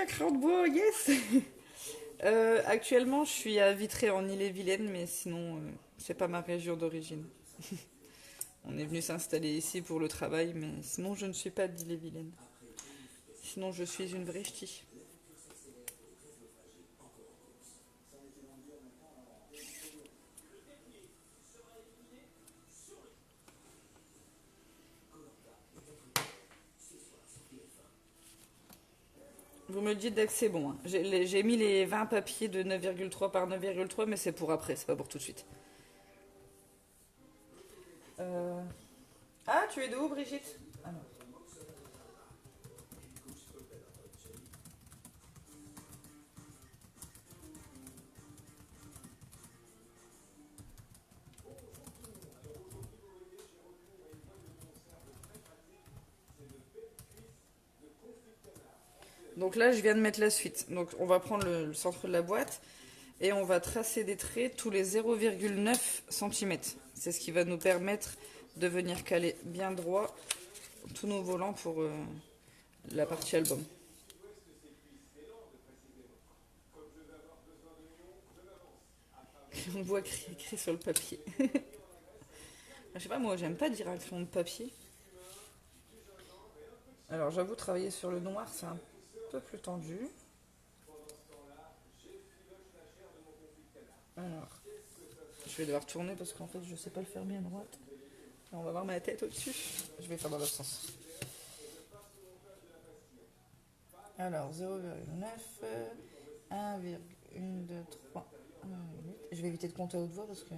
un crayon de bois, yes. Actuellement, je suis à Vitré en Ille-et-Vilaine, mais sinon, c'est pas ma région d'origine. On est venu s'installer ici pour le travail, mais sinon, je ne suis pas d'Ille-et-Vilaine. Sinon, je suis une vraie ch'ti. Vous me dites dès que c'est bon, hein. J'ai mis les 20 papiers de 9,3 par 9,3, mais c'est pour après, c'est pas pour tout de suite. Ah, tu es de où, Brigitte? Ah non. Donc là, je viens de mettre la suite. Donc on va prendre le centre de la boîte et on va tracer des traits tous les 0,9 cm. C'est ce qui va nous permettre de venir caler bien droit tous nos volants pour la partie album. On voit écrit sur le papier. Je sais pas, moi j'aime pas dire un crayon de papier. Alors j'avoue, travailler sur le noir c'est un peu plus tendu. Alors, je vais devoir tourner parce qu'en fait je sais pas le faire bien à droite. Et on va voir ma tête au-dessus. Je vais faire dans l'autre sens. Alors 0,9, 1, 1, 2, 3, 1, 8. Je vais éviter de compter à haute voix parce que...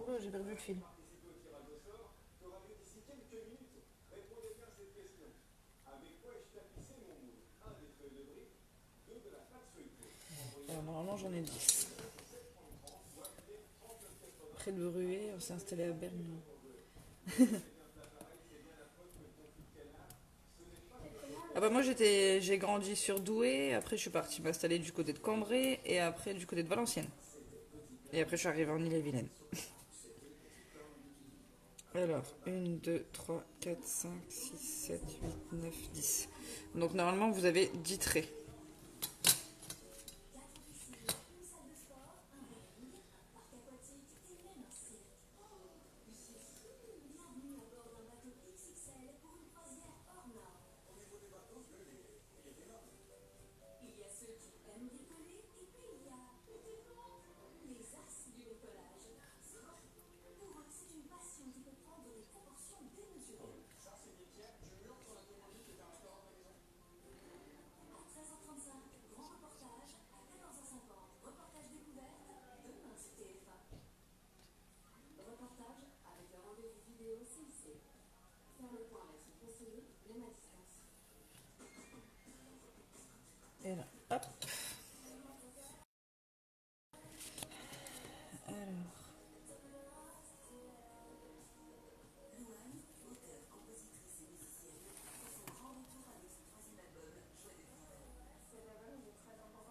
Oh, j'ai perdu le fil. Alors, normalement, j'en ai 10. Près de Bruet, on s'est installé à Berne. Ah bah moi j'ai grandi sur Douai, après je suis partie m'installer du côté de Cambrai et après du côté de Valenciennes. Et après je suis arrivée en Ille-et-Vilaine. Alors, 1, 2, 3, 4, 5, 6, 7, 8, 9, 10. Donc normalement vous avez 10 traits. Et là, hop. Alors.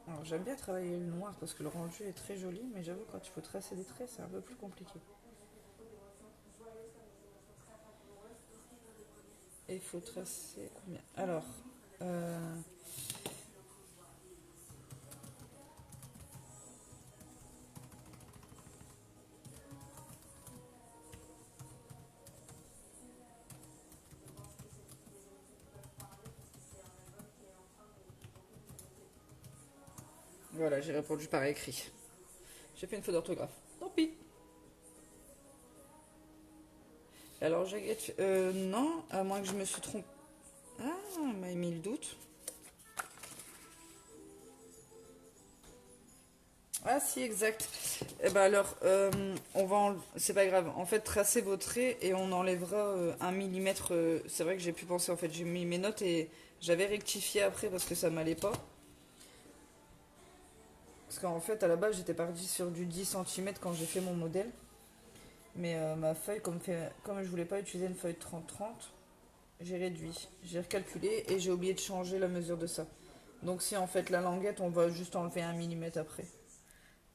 Alors j'aime bien travailler le noir parce que le rendu est très joli, mais j'avoue quand il faut tracer des traits c'est un peu plus compliqué. Et il faut tracer combien? Alors, voilà, j'ai répondu par écrit. J'ai fait une faute d'orthographe. Tant pis. Alors, non, à moins que je me suis trompée. Ah, elle m'a mis le doute. Ah si, exact. Et ben alors, c'est pas grave. En fait, tracez vos traits et on enlèvera 1 mm. C'est vrai que j'ai pu penser, en fait, j'ai mis mes notes et j'avais rectifié après parce que ça m'allait pas. Parce qu'en fait, à la base, j'étais partie sur du 10 cm quand j'ai fait mon modèle. Mais ma feuille, comme je voulais pas utiliser une feuille 30-30, j'ai réduit. J'ai recalculé et j'ai oublié de changer la mesure de ça. Donc si en fait la languette, on va juste enlever 1 mm après.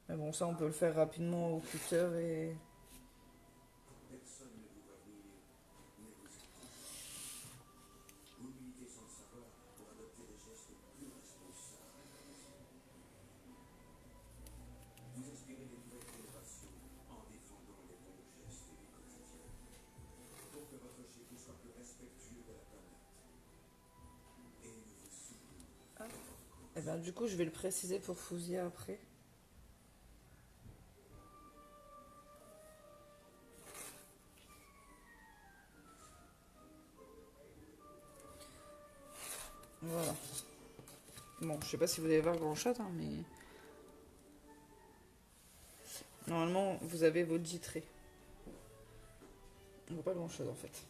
Mais bon, ça on peut le faire rapidement au cutter et... Et ben du coup, je vais le préciser pour Fouzia après. Voilà. Bon, je sais pas si vous allez voir grand shot, hein, mais... Normalement, vous avez vos 10 traits. On voit pas grand chose en fait.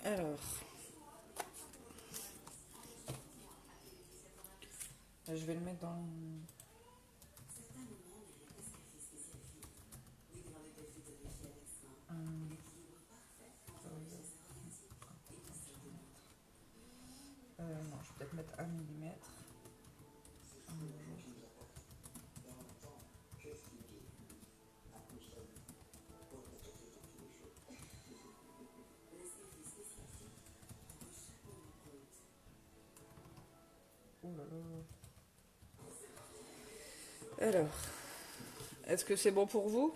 Alors... Je vais le mettre dans... non, je vais peut-être mettre 1 mm. Oh là là. Alors, est-ce que c'est bon pour vous?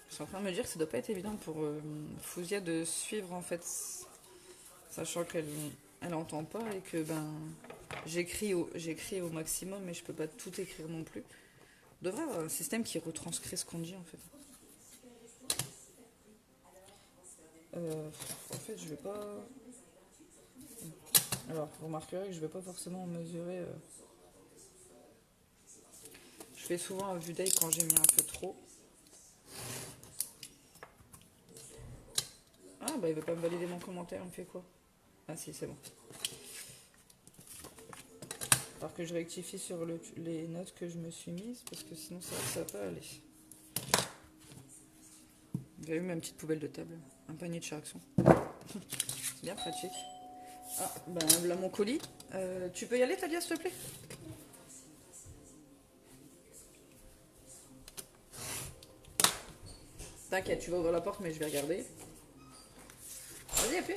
Je suis en train de me dire que ça doit pas être évident pour Fouzia de suivre en fait, sachant qu'elle entend pas et que ben j'écris au maximum mais je peux pas tout écrire non plus. On devrait avoir un système qui retranscrit ce qu'on dit en fait. En fait, je vais pas... Alors, vous remarquerez que je vais pas forcément mesurer... Je fais souvent un vue d'œil quand j'ai mis un peu trop. Ah, bah il veut pas me valider mon commentaire, il me fait quoi? Ah si, c'est bon. Alors que je rectifie sur les notes que je me suis mises, parce que sinon ça va pas aller. Vous avez vu ma petite poubelle de table? Un panier de Charaxon. C'est bien pratique. Ah, ben là mon colis. Tu peux y aller, Talia, s'il te plaît? T'inquiète, tu vas ouvrir la porte, mais je vais regarder. Vas-y, appuie.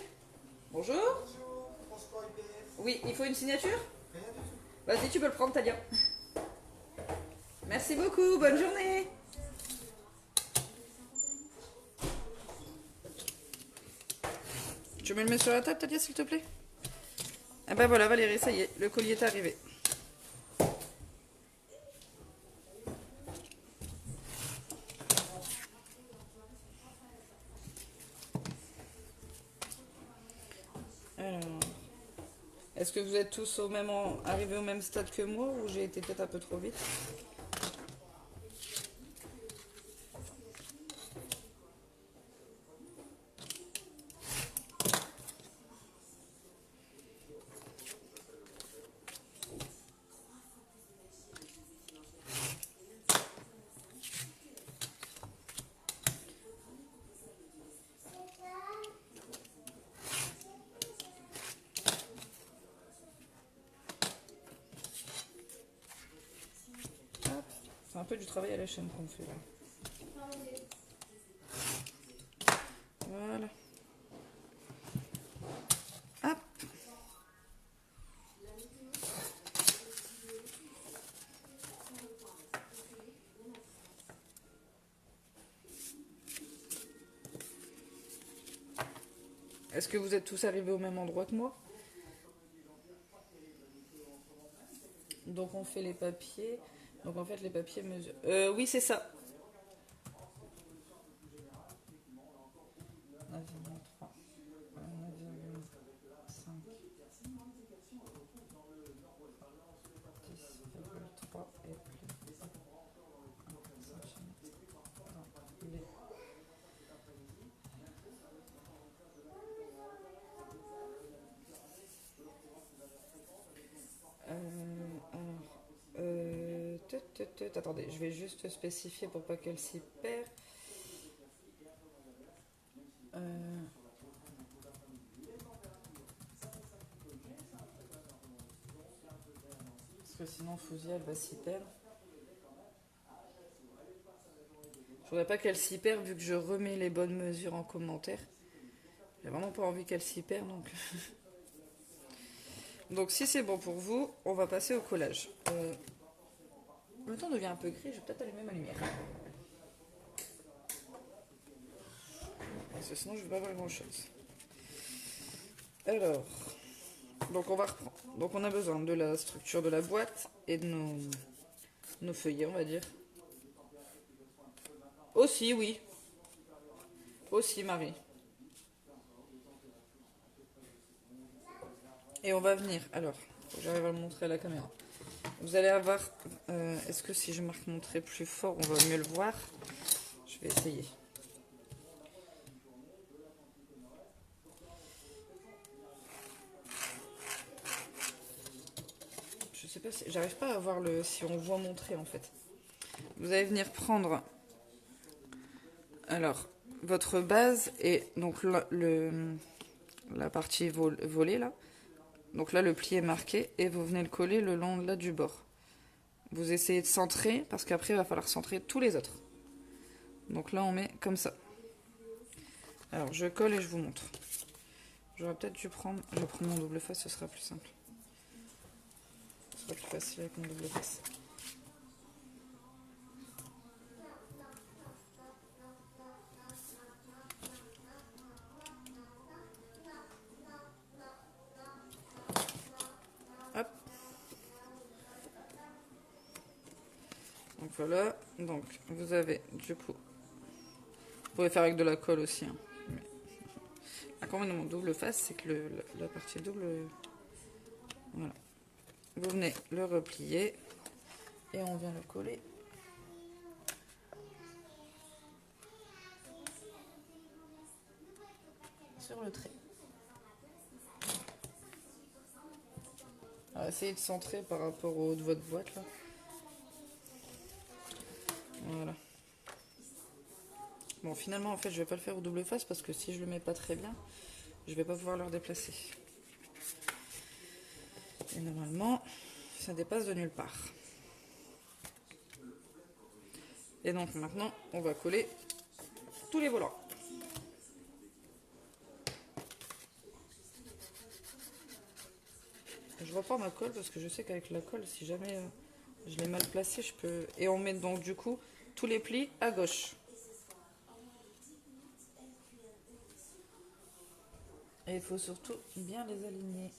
Bonjour. Oui, il faut une signature? Vas-y, tu peux le prendre, Talia. Merci beaucoup, bonne journée. Tu me le mets sur la table, Talia, s'il te plaît? Ah ben voilà, Valérie, ça y est, le colis est arrivé. Alors, est-ce que vous êtes tous arrivés au même stade que moi ou j'ai été peut-être un peu trop vite? C'est un peu du travail à la chaîne qu'on fait là. Voilà. Hop. Est-ce que vous êtes tous arrivés au même endroit que moi? Donc on fait les papiers. Donc en fait les papiers mesurent. Oui c'est ça. 9,3, 9,5, 10,3 et plus 1 centimètre dans les. Attendez, je vais juste spécifier pour pas qu'elle s'y perd. Parce que sinon Fouzia elle va s'y perdre. Je voudrais pas qu'elle s'y perde vu que je remets les bonnes mesures en commentaire. J'ai vraiment pas envie qu'elle s'y perde donc. Donc si c'est bon pour vous, on va passer au collage. Le temps devient un peu gris, je vais peut-être allumer ma lumière. Parce que sinon je ne vais pas voir grand chose. Alors, donc on va reprendre. Donc on a besoin de la structure de la boîte et de nos feuillets, on va dire. Aussi, oui. Aussi, Marie. Et on va venir. Alors, j'arrive à le montrer à la caméra. Vous allez avoir... Est-ce que si je marque mon trait plus fort, on va mieux le voir? Je vais essayer. Je sais pas si... J'arrive pas à voir si on voit mon trait en fait. Vous allez venir prendre... Alors, votre base et donc la partie volée là. Donc là, le pli est marqué et vous venez le coller le long là du bord. Vous essayez de centrer parce qu'après, il va falloir centrer tous les autres. Donc là, on met comme ça. Alors, je colle et je vous montre. J'aurais peut-être dû prendre... Je vais prendre mon double face, ce sera plus simple. Ce sera plus facile avec mon double face. Hop. Donc voilà. Donc, vous avez du coup... Vous pouvez faire avec de la colle aussi. Hein. Mais... L'inconvénient de mon double face, c'est que la partie double... Voilà. Vous venez le replier et on vient le coller. Sur le trait. Alors, essayez de centrer par rapport au haut de votre boîte là. Voilà. Bon, finalement, en fait, je vais pas le faire au double face parce que si je le mets pas très bien, je vais pas pouvoir le redéplacer. Et normalement, ça dépasse de nulle part. Et donc maintenant, on va coller tous les volants. Je reprends ma colle parce que je sais qu'avec la colle, si jamais je l'ai mal placée, je peux... Et on met donc du coup tous les plis à gauche. Et il faut surtout bien les aligner.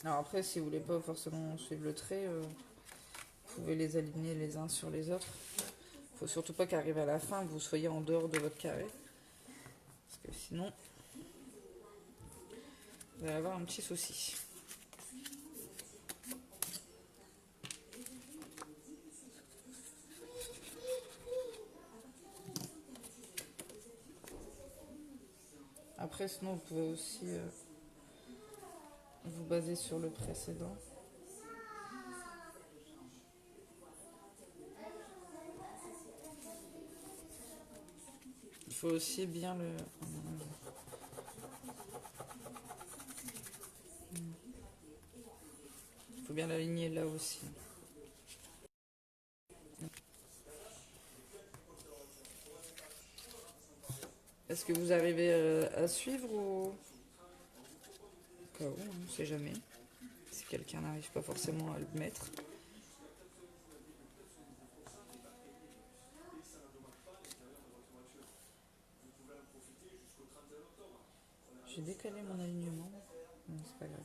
Alors après, si vous voulez pas forcément suivre le trait, vous pouvez les aligner les uns sur les autres. Il faut surtout pas qu'arrive à la fin, vous soyez en dehors de votre carré. Parce que sinon, vous allez avoir un petit souci. Après, sinon, vous pouvez aussi vous baser sur le précédent. Il faut aussi bien le... Il faut bien l'aligner là aussi. Est-ce que vous arrivez à suivre ou... Au cas où, on ne sait jamais. Si quelqu'un n'arrive pas forcément à le mettre. J'ai décalé mon alignement. Non, c'est pas grave.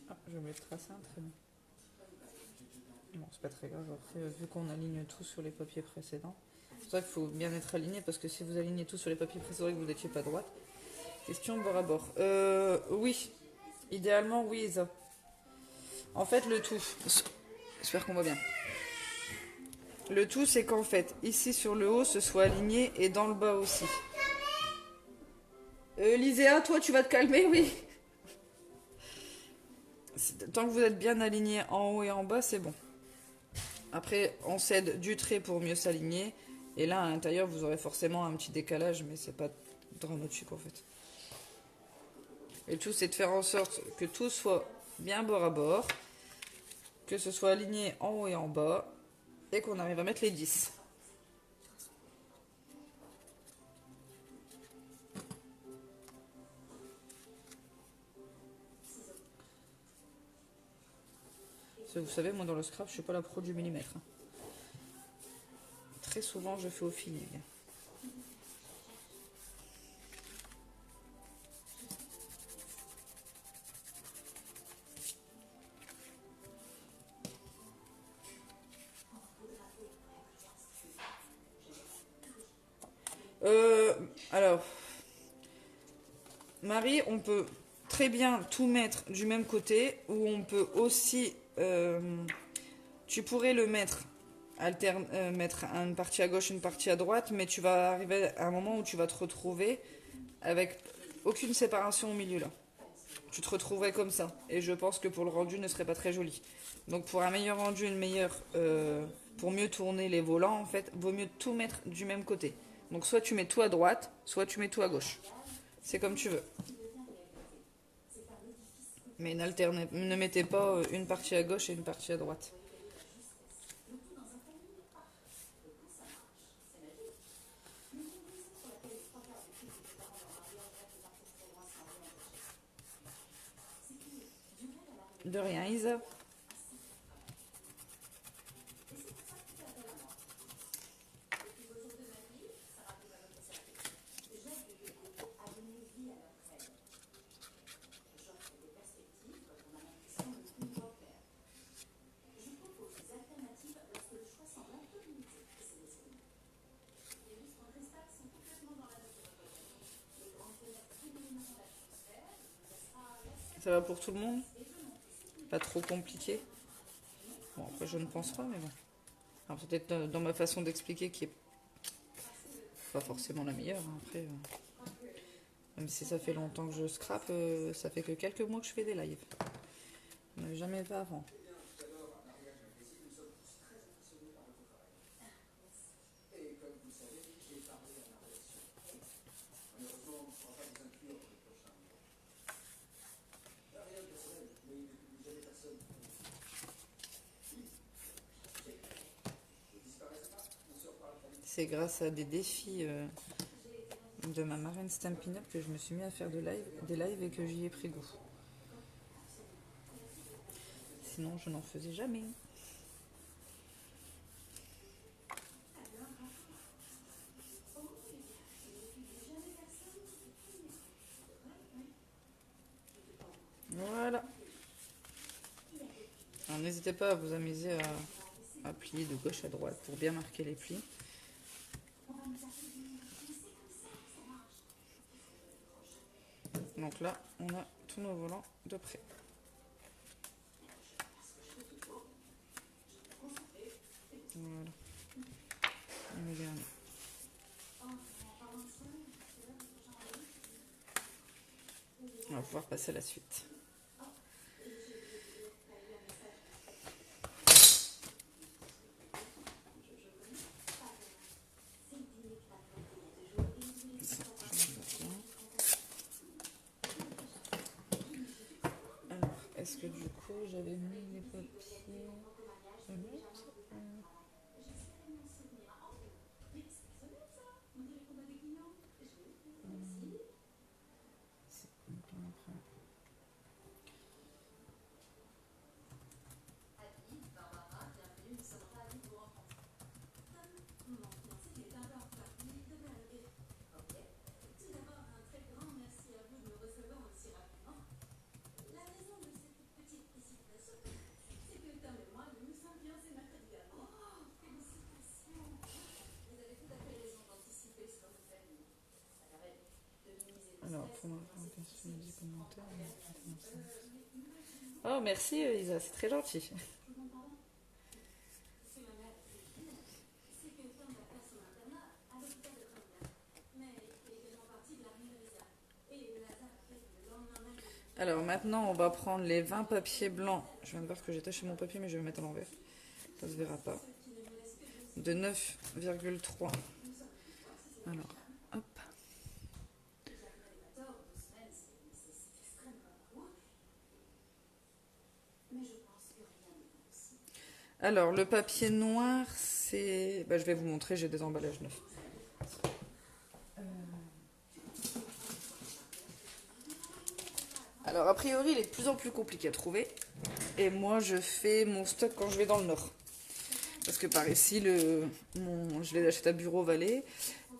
Ah, je vais tracer un trait. Bon, c'est pas très grave. Après, vu qu'on aligne tout sur les papiers précédents, c'est pour ça qu'il faut bien être aligné, parce que si vous alignez tout sur les papiers précédents et que vous n'étiez pas droite, question bord à bord. Oui. Idéalement, oui, Isa. En fait, le tout... J'espère qu'on voit bien. Le tout, c'est qu'en fait, ici sur le haut, ce soit aligné et dans le bas aussi. Lyséa, toi, tu vas te calmer, oui. Tant que vous êtes bien aligné en haut et en bas, c'est bon. Après, on cède du trait pour mieux s'aligner. Et là, à l'intérieur, vous aurez forcément un petit décalage, mais c'est pas dramatique en fait. Et le tout, c'est de faire en sorte que tout soit bien bord à bord, que ce soit aligné en haut et en bas, et qu'on arrive à mettre les 10. Vous savez, moi dans le scrap, je suis pas la pro du millimètre. Très souvent, je fais au feeling. Alors, Marie, on peut très bien tout mettre du même côté, ou on peut aussi... tu pourrais le mettre, mettre une partie à gauche, une partie à droite, mais tu vas arriver à un moment où tu vas te retrouver avec aucune séparation au milieu là. Tu te retrouverais comme ça. Et je pense que pour le rendu, ne serait pas très joli. Donc pour un meilleur rendu, pour mieux tourner les volants, en fait, vaut mieux tout mettre du même côté. Donc soit tu mets tout à droite, soit tu mets tout à gauche. C'est comme tu veux. Mais ne mettez pas une partie à gauche et une partie à droite. De rien, Isa. Ça va pour tout le monde? Pas trop compliqué? Bon, après, je ne pense pas, mais bon. Alors, peut-être dans ma façon d'expliquer qui est pas forcément la meilleure. Hein. Après, même si ça fait longtemps que je scrape, ça fait que quelques mois que je fais des lives. Mais jamais pas avant. C'est grâce à des défis de ma marraine Stampin' Up que je me suis mis à faire des lives et que j'y ai pris goût. Sinon, je n'en faisais jamais. Voilà. Alors, n'hésitez pas à vous amuser à plier de gauche à droite pour bien marquer les plis. Donc là, on a tous nos volants de près. Voilà. Et le dernier. On va pouvoir passer à la suite. j'avais mis les papiers. Alors, pour ma présentation du commentaire. Oh, merci Isa, c'est très gentil. Alors maintenant, on va prendre les 20 papiers blancs. Je viens de voir que j'ai taché mon papier, mais je vais le mettre à l'envers. Ça se verra pas. De 9,3. Alors, hop. Alors, le papier noir, c'est... Bah, je vais vous montrer, j'ai des emballages neufs. Alors, a priori, il est de plus en plus compliqué à trouver. Et moi, je fais mon stock quand je vais dans le nord. Parce que par ici, je les achète à Bureau Vallée.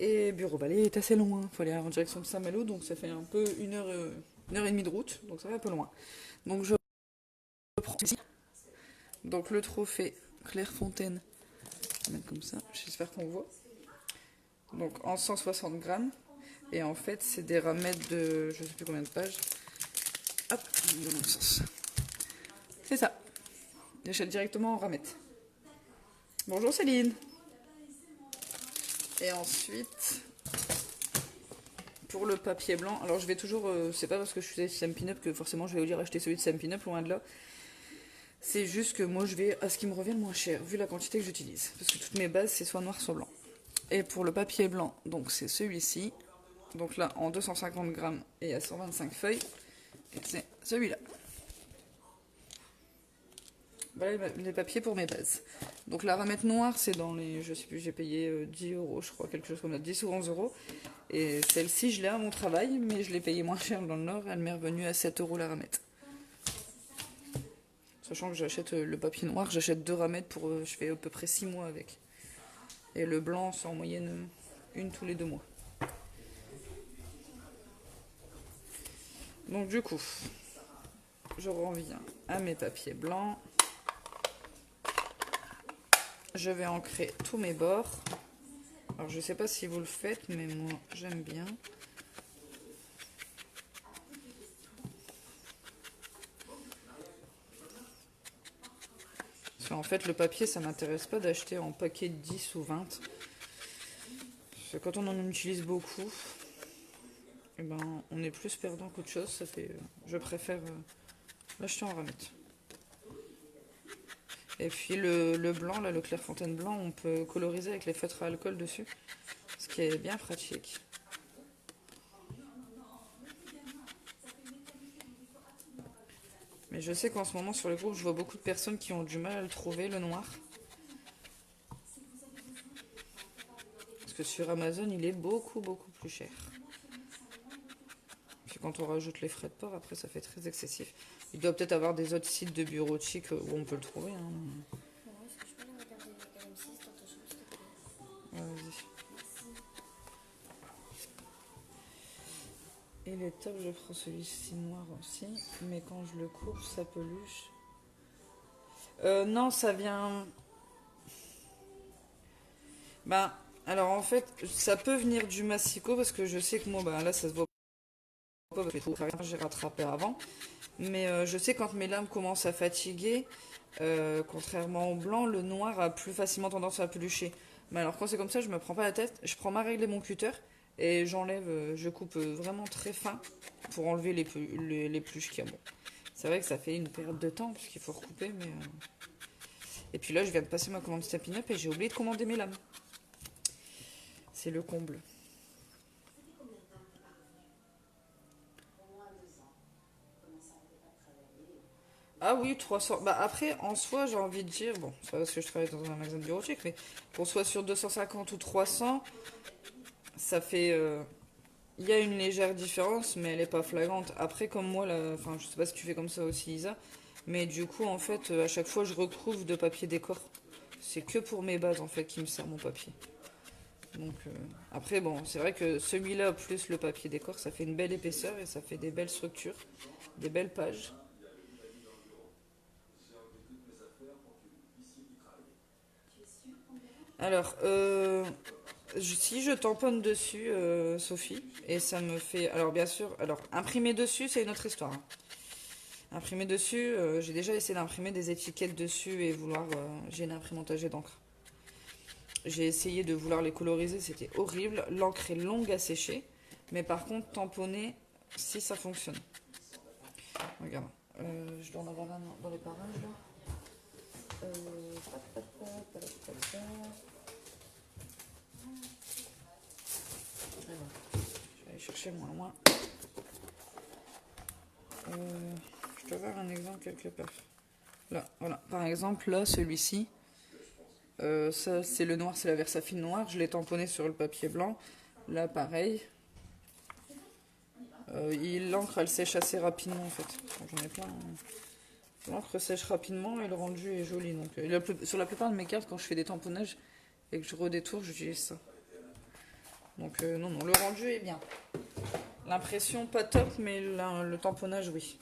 Et Bureau Vallée est assez loin. Il faut aller en direction de Saint-Malo. Donc, ça fait un peu une heure et demie de route. Donc, ça va un peu loin. Donc, je prends ici. Donc, le trophée Clairefontaine. Je vais mettre comme ça. J'espère qu'on voit. Donc, en 160 grammes. Et en fait, c'est des ramettes de... je ne sais plus combien de pages. Hop, dans l'autre sens. C'est ça. J'achète directement en ramette. Bonjour Céline. Et ensuite, pour le papier blanc, alors je vais toujours, c'est pas parce que je suis Stampin' Up que forcément je vais vous dire acheter celui de Stampin' Up, loin de là. C'est juste que moi je vais à ce qui me revient le moins cher, vu la quantité que j'utilise. Parce que toutes mes bases c'est soit noir soit blanc. Et pour le papier blanc, donc c'est celui-ci. Donc là en 250 grammes et à 125 feuilles. Et c'est celui-là. Voilà les papiers pour mes bases. Donc la ramette noire, c'est dans les... je sais plus, j'ai payé 10 € je crois, quelque chose comme ça, 10 ou 11 €. Et celle-ci, je l'ai à mon travail, mais je l'ai payée moins cher dans le Nord. Elle m'est revenue à 7 € la ramette. Sachant que j'achète le papier noir, j'achète 2 ramettes pour... je fais à peu près 6 mois avec. Et le blanc, c'est en moyenne une tous les 2 mois. Donc du coup, je reviens à mes papiers blancs. Je vais ancrer tous mes bords. Alors je sais pas si vous le faites, mais moi j'aime bien. Parce qu'en fait le papier ça m'intéresse pas d'acheter en paquet de 10 ou 20. Parce que quand on en utilise beaucoup, eh ben, on est plus perdant qu'autre chose. Ça fait, je préfère l'acheter en ramette. Et puis le blanc, là, le Clairefontaine blanc, on peut coloriser avec les feutres à alcool dessus. Ce qui est bien pratique. Mais je sais qu'en ce moment, sur le groupe, je vois beaucoup de personnes qui ont du mal à le trouver, le noir. Parce que sur Amazon, il est beaucoup plus cher. Puis quand on rajoute les frais de port, après, ça fait très excessif. Il doit peut-être avoir des autres sites de bureaux chic où on peut le trouver. Hein. Vas-y. Et les tops, je prends celui-ci noir aussi. Mais quand je le coupe, ça peluche. Non, ça vient... Ben, alors en fait, ça peut venir du massicot parce que je sais que moi, ben, là, ça se voit pas parce que j'ai rattrapé avant. Mais je sais quand mes lames commencent à fatiguer, contrairement au blanc, le noir a plus facilement tendance à pelucher. Mais alors quand c'est comme ça, je me prends pas la tête, je prends ma règle et mon cutter et j'enlève, je coupe vraiment très fin pour enlever les peluches qu'il y a. Bon, c'est vrai que ça fait une période de temps parce qu'il faut recouper, mais... Et puis là, je viens de passer ma commande Stampin' Up et j'ai oublié de commander mes lames. C'est le comble. Ah oui, 300. Bah après, en soi, j'ai envie de dire, bon, c'est pas parce que je travaille dans un magasin de bureautique, mais qu'on soit sur 250 ou 300, ça fait... il y a une légère différence, mais elle est pas flagrante. Après, comme moi, là, enfin, je sais pas si tu fais comme ça aussi, Isa, mais du coup, en fait, à chaque fois, je retrouve de papier décor. C'est que pour mes bases, en fait, qui me sert mon papier. Donc, après, bon, c'est vrai que celui-là, plus le papier décor, ça fait une belle épaisseur et ça fait des belles structures, des belles pages. Alors, si je tamponne dessus, Sophie, et ça me fait... Alors, bien sûr, alors, imprimer dessus, c'est une autre histoire. Hein. Imprimer dessus, j'ai déjà essayé d'imprimer des étiquettes dessus et vouloir... j'ai une imprimante à jet d'encre. J'ai essayé de vouloir les coloriser, c'était horrible. L'encre est longue à sécher, mais par contre, tamponner, si ça fonctionne. Regarde, je dois en avoir un dans les parages, là. Je vais aller chercher moins. Je dois avoir un exemple quelque part. Là, voilà. Par exemple, là, celui-ci, ça, c'est le noir, c'est la Versafine noire. Je l'ai tamponné sur le papier blanc. Là, pareil. L'encre, elle sèche assez rapidement, en fait. J'en ai plein. L'encre sèche rapidement et le rendu est joli. Donc, sur la plupart de mes cartes, quand je fais des tamponnages et que je redétourne, j'utilise ça. Donc, non, le rendu est bien. L'impression, pas top, mais le tamponnage, oui.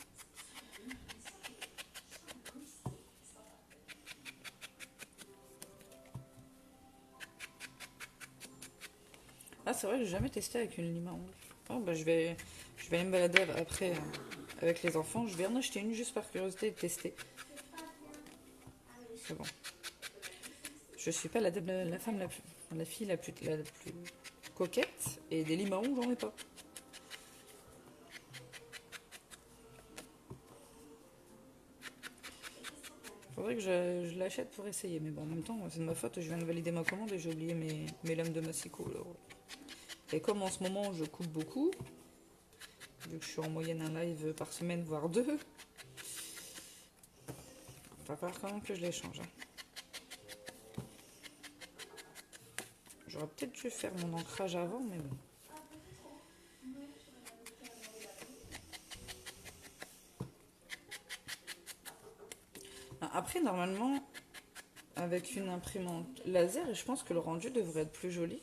Ah, c'est vrai, j'ai jamais testé avec une lime à ongles. Oh, bah, je vais aller me balader après avec les enfants. Je vais en acheter une juste par curiosité et tester. C'est bon. Je suis pas la femme la fille la plus coquette, et des limes à ongles, j'en ai pas. Faudrait que je l'achète pour essayer, mais bon, en même temps, c'est de ma faute, je viens de valider ma commande et j'ai oublié mes lames de massicot. Et comme en ce moment, je coupe beaucoup, vu que je suis en moyenne un live par semaine, voire 2, il va falloir quand même que je les change. Hein. J'aurais peut-être dû faire mon ancrage avant, mais bon. Après, normalement, avec une imprimante laser, je pense que le rendu devrait être plus joli.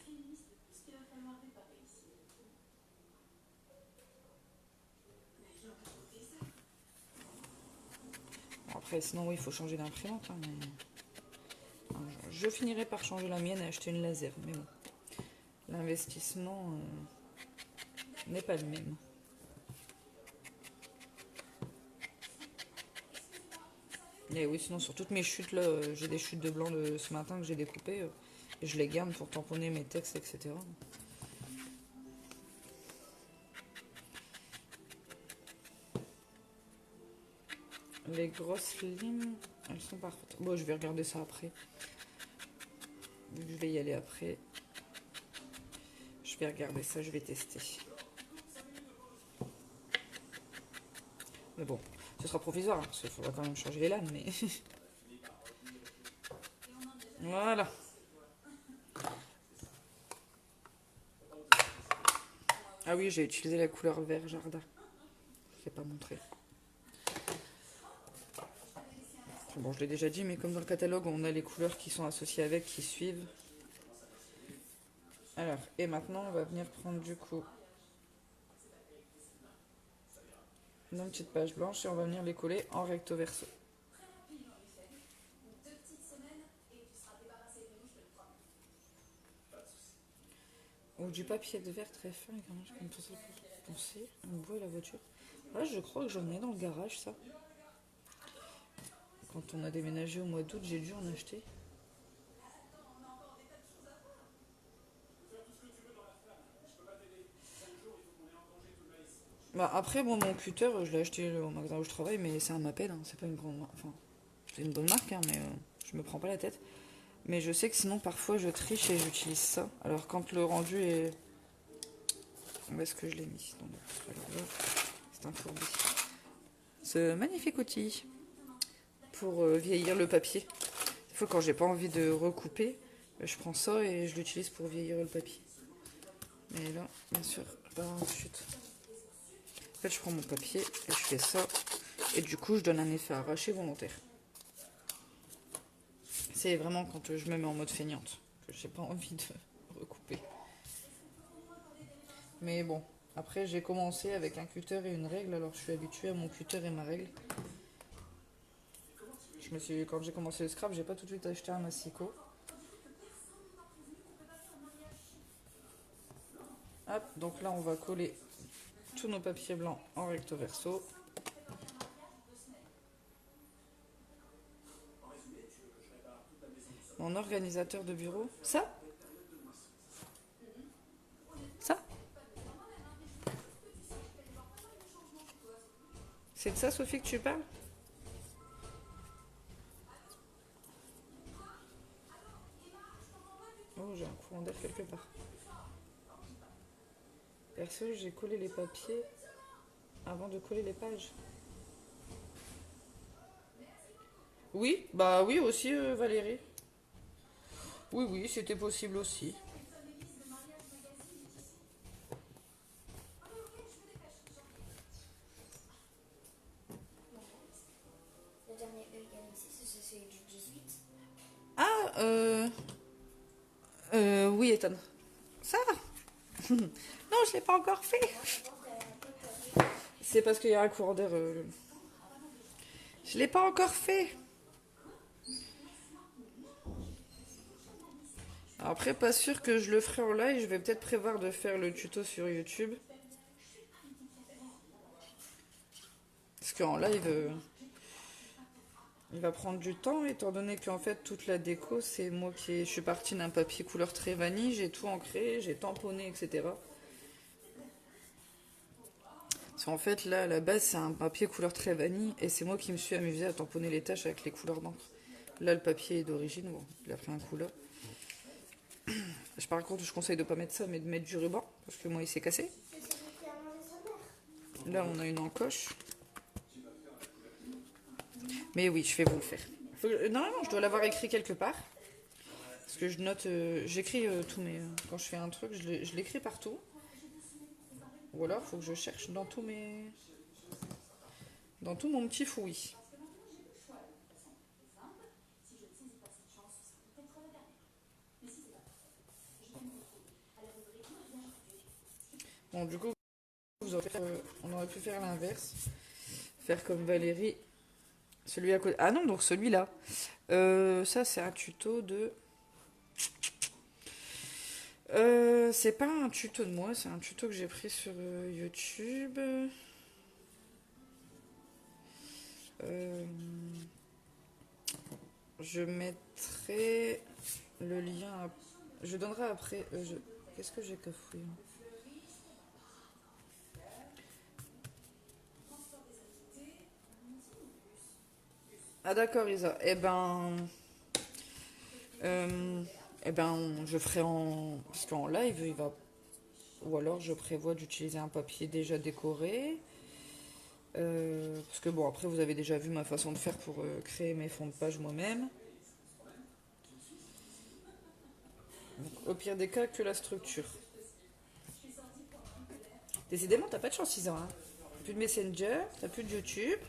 Bon, après, sinon, oui, il faut changer d'imprimante. Hein, mais... Je finirai par changer la mienne et acheter une laser. Mais bon, l'investissement n'est pas le même. Et oui, sinon sur toutes mes chutes là, j'ai des chutes de blanc de ce matin que j'ai découpées et je les garde pour tamponner mes textes, etc. Les grosses limes, elles sont parfaites. Bon, je vais regarder ça après. Vu que je vais y aller après, je vais regarder ça, je vais tester. Mais bon, ce sera provisoire, hein, parce qu'il faudra quand même changer les lames, mais... Voilà. Ah oui, j'ai utilisé la couleur vert jardin. Je ne l'ai pas montré. Bon, je l'ai déjà dit, mais comme dans le catalogue, on a les couleurs qui sont associées avec, qui suivent. Alors, et maintenant, on va venir prendre du coup une petite page blanche et on va venir les coller en recto verso. Ou du papier de verre très fin, comme tout ça pour penser, un bois et la voiture. Ah, je crois que j'en ai dans le garage, ça. Quand on a déménagé au mois d'août, j'ai dû en acheter. Bah après, bon, mon cutter, je l'ai acheté au magasin où je travaille, mais c'est un Maped, hein, c'est pas une grande marque. Enfin, c'est une bonne marque, hein, mais je me prends pas la tête. Mais je sais que sinon, parfois, je triche et j'utilise ça. Alors, quand le rendu est... Où est-ce que je l'ai mis? C'est un fourbi. Ce magnifique outil. pour vieillir le papier. Des fois, quand j'ai pas envie de recouper, je prends ça et je l'utilise pour vieillir le papier. Mais là, bien sûr, chut. En fait, je prends mon papier et je fais ça. Et du coup, je donne un effet arraché volontaire. C'est vraiment quand je me mets en mode feignante que j'ai pas envie de recouper. Mais bon, après j'ai commencé avec un cutter et une règle, alors je suis habituée à mon cutter et ma règle. Quand j'ai commencé le scrap, j'ai pas tout de suite acheté un massicot. Hop, donc là on va coller tous nos papiers blancs en recto verso. Mon organisateur de bureau, ça? C'est de ça, Sophie, que tu parles? Oh, j'ai un courant d'air quelque part. Perso, j'ai collé les papiers avant de coller les pages. Oui, bah oui aussi, Valérie. Oui, c'était possible aussi. Le dernier Galaxy, c'est celui du 18. Ah, oui, Ethan. Ça va? Non, je l'ai pas encore fait. C'est parce qu'il y a un courant d'air. Je l'ai pas encore fait. Après, pas sûr que je le ferai en live. Je vais peut-être prévoir de faire le tuto sur YouTube. Parce qu'en live, il va prendre du temps, étant donné qu'en fait, toute la déco, c'est moi je suis partie d'un papier couleur très vanille. J'ai tout ancré, j'ai tamponné, etc. Parce qu'en fait, là, à la base, c'est un papier couleur très vanille. Et c'est moi qui me suis amusée à tamponner les taches avec les couleurs d'encre. Là, le papier est d'origine. Bon, il a pris un coup là. Par contre, je conseille de pas mettre ça, mais de mettre du ruban, parce que moi, il s'est cassé. Là, on a une encoche. Mais oui, je vais vous le faire. Normalement, je dois l'avoir écrit quelque part. Parce que je note, j'écris tous mes... quand je fais un truc, je l'écris partout. Ou alors, il faut que je cherche dans tous mes... dans tout mon petit fouillis. Bon, du coup, on aurait pu faire l'inverse. Faire comme Valérie. Celui à côté. Ah non, donc celui-là. Ça, c'est un tuto de... c'est pas un tuto de moi, c'est un tuto que j'ai pris sur YouTube. Je mettrai le lien... Je donnerai après... Qu'est-ce que j'ai cafouillé? Ah d'accord, Isa. Je ferai en... Parce qu'en live, il va... Ou alors, je prévois d'utiliser un papier déjà décoré. Parce que bon, après, vous avez déjà vu ma façon de faire pour créer mes fonds de page moi-même. Au pire des cas, que la structure. Décidément, t'as pas de chance, Isa. Hein. Plus de Messenger, t'as plus de YouTube.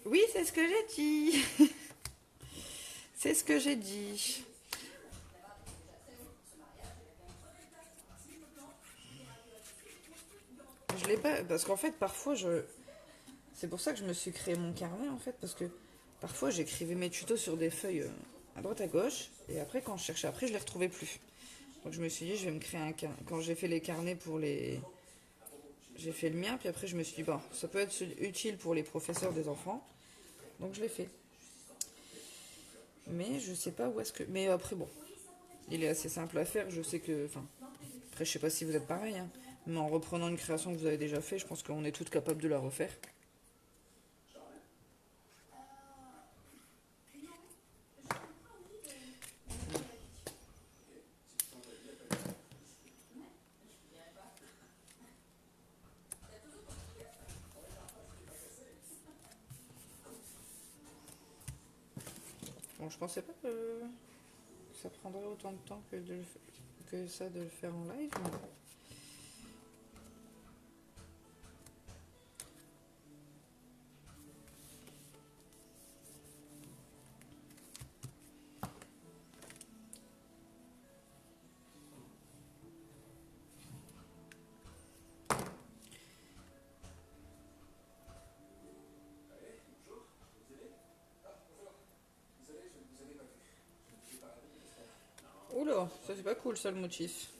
Oui, c'est ce que j'ai dit. C'est ce que j'ai dit. Je l'ai pas... Parce qu'en fait, parfois, c'est pour ça que je me suis créé mon carnet, en fait. Parce que parfois, j'écrivais mes tutos sur des feuilles à droite, à gauche. Et après, quand je cherchais après, je les retrouvais plus. Donc, je me suis dit, je vais me créer un carnet. Quand j'ai fait les carnets pour les... J'ai fait le mien, puis après, je me suis dit, bon, ça peut être utile pour les professeurs des enfants. Donc, je l'ai fait. Mais je sais pas où est-ce que... Mais après, bon, il est assez simple à faire. Je sais que... Enfin, après, je sais pas si vous êtes pareil, hein. Mais en reprenant une création que vous avez déjà fait, je pense qu'on est toutes capables de la refaire. Bon, je pensais pas que ça prendrait autant de temps que, que ça de le faire en live. Mais... Oula, ça c'est pas cool ça le motif.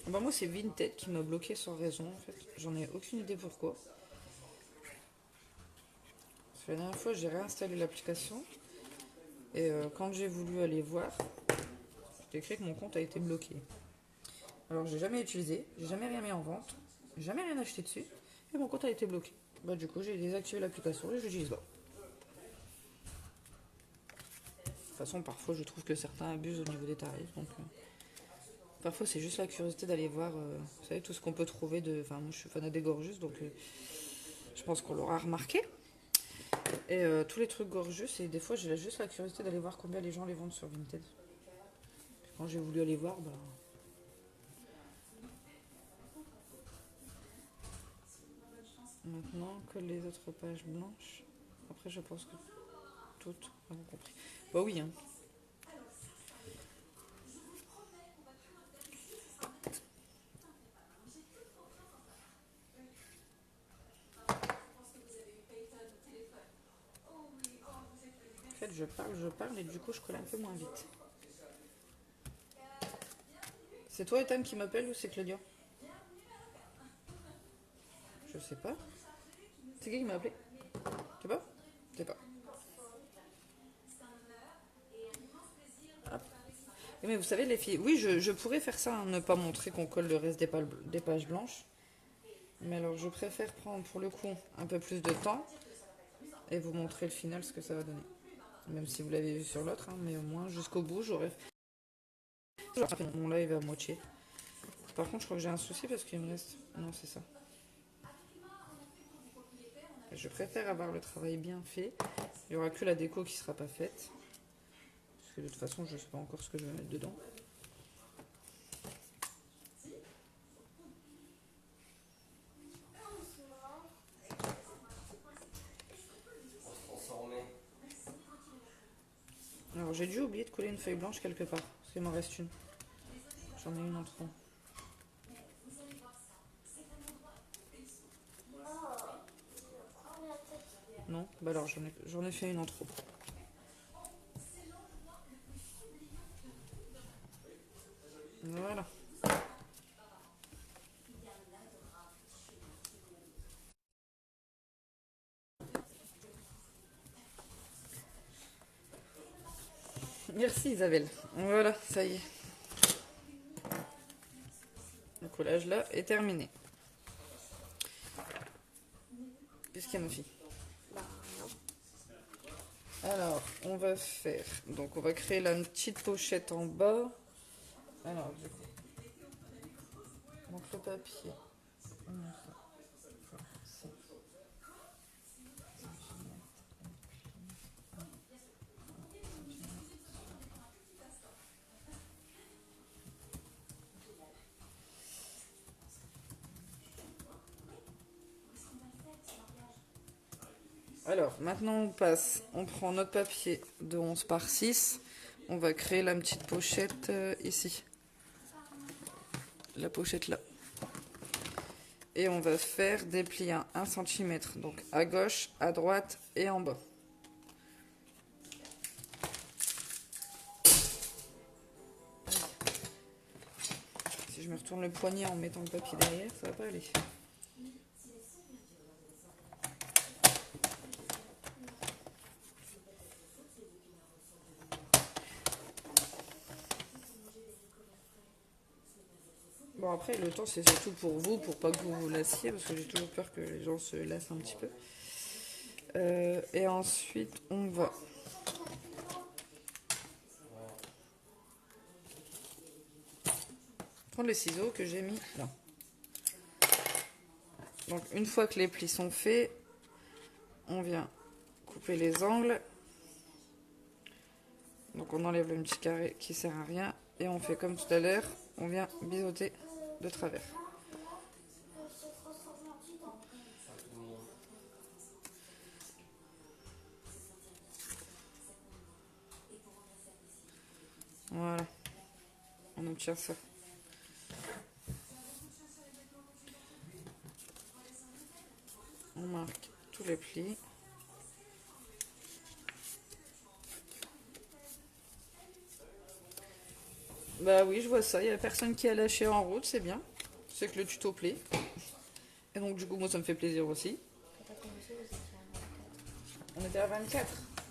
Bah moi c'est Vinted qui m'a bloqué sans raison en fait. J'en ai aucune idée pourquoi. Parce que la dernière fois j'ai réinstallé l'application. Et quand j'ai voulu aller voir, c'est écrit que mon compte a été bloqué. Alors j'ai jamais utilisé, j'ai jamais rien mis en vente, j'ai jamais rien acheté dessus, et mon compte a été bloqué. Bah du coup j'ai désactivé l'application et je l'utilise pas. De toute façon parfois je trouve que certains abusent au niveau des tarifs, donc parfois c'est juste la curiosité d'aller voir, vous savez, tout ce qu'on peut trouver de... Enfin moi je suis fanat des Gorgeous, donc je pense qu'on l'aura remarqué. Et tous les trucs Gorgeous, et des fois j'ai juste la curiosité d'aller voir combien les gens les vendent sur Vinted. Quand j'ai voulu aller voir, bah... Maintenant que les autres pages blanches. Après je pense que toutes avons compris. Bah oui hein. En fait je parle et du coup je colle un peu moins vite. C'est toi Ethan qui m'appelle ou c'est Claudia? Je sais pas. C'est qui m'a appelé? Tu sais pas? Je sais pas. Hop. Mais vous savez les filles, oui je pourrais faire ça, hein, ne pas montrer qu'on colle le reste des pages blanches. Mais alors je préfère prendre pour le coup un peu plus de temps et vous montrer le final, ce que ça va donner. Même si vous l'avez vu sur l'autre, hein, mais au moins jusqu'au bout j'aurais fait mon live à moitié. Par contre je crois que j'ai un souci parce qu'il me reste... Non c'est ça. Je préfère avoir le travail bien fait. Il n'y aura que la déco qui ne sera pas faite. Parce que de toute façon, je ne sais pas encore ce que je vais mettre dedans. Alors j'ai dû oublier de coller une feuille blanche quelque part. Parce qu'il m'en reste une. J'en ai une en trop. Non, bah alors j'en ai fait une en trop. Voilà. Merci Isabelle. Voilà, ça y est. Le collage là est terminé. Qu'est-ce qu'il y a ma fille? Alors, on va faire... Donc, on va créer la petite pochette en bas. Alors, du coup... Donc, le papier. Alors, maintenant on prend notre papier de 11 par 6, on va créer la petite pochette ici. La pochette là. Et on va faire des plis à 1 cm, donc à gauche, à droite et en bas. Si je me retourne le poignet en mettant le papier derrière, ça va pas aller. Bon après le temps c'est surtout pour vous, pour pas que vous vous lassiez, parce que j'ai toujours peur que les gens se lassent un petit peu. Et ensuite on va prendre les ciseaux que j'ai mis là. Donc une fois que les plis sont faits, on vient couper les angles. Donc on enlève le petit carré qui sert à rien et on fait comme tout à l'heure, on vient biseauter de travers. Voilà, on obtient ça. On marque tous les plis. Bah oui, je vois ça, il n'y a personne qui a lâché en route, c'est bien. C'est que le tuto plaît. Et donc du coup, moi ça me fait plaisir aussi. On était à 24.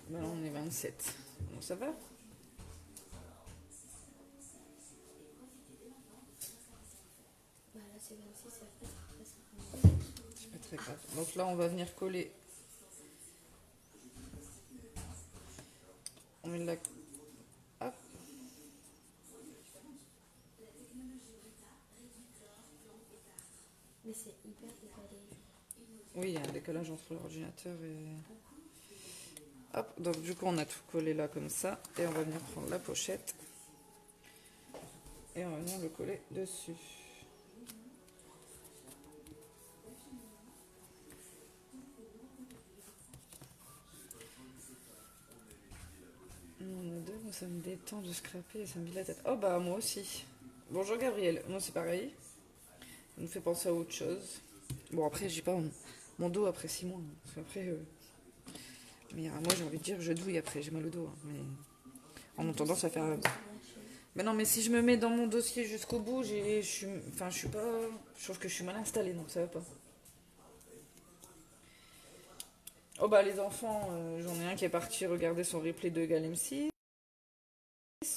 Maintenant on est 27. Donc ça va. Bah là c'est 26 et après ça fait C'est pas très grave. Donc là on va venir coller. On met de la... Hop. Mais c'est hyper décalé. Oui, il y a un décalage entre l'ordinateur et... Hop, donc du coup on a tout collé là comme ça. Et on va venir prendre la pochette. Et on va venir le coller dessus. On est deux, moi ça me détend de scraper et ça me vide la tête. Oh bah moi aussi. Bonjour Gabriel, moi c'est pareil. Ça me fait penser à autre chose. Bon après je dis pas mon dos après 6 mois. Hein, parce qu'après... Mais moi j'ai envie de dire je douille après, j'ai mal au dos. Hein, mais en ont tendance à faire... Mais non mais si je me mets dans mon dossier jusqu'au bout, je suis pas... Je trouve que je suis mal installée donc ça va pas. Oh bah les enfants, j'en ai un qui est parti regarder son replay de Galem 6.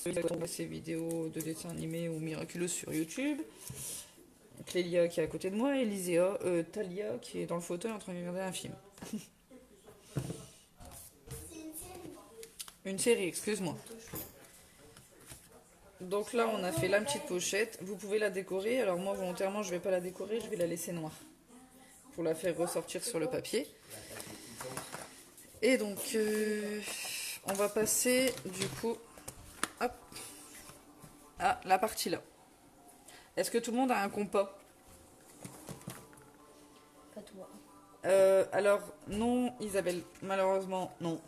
Il a tourné ses vidéos de dessins animés ou miraculeux sur YouTube. Clélia qui est à côté de moi et Talia qui est dans le fauteuil en train de regarder un film. Une série, excuse-moi. Donc là, on a fait la petite pochette. Vous pouvez la décorer. Alors moi, volontairement, je vais pas la décorer. Je vais la laisser noire pour la faire ressortir sur le papier. Et donc, on va passer du coup hop, à la partie là. Est-ce que tout le monde a un compas? Pas toi. Alors, non, Isabelle, malheureusement, non.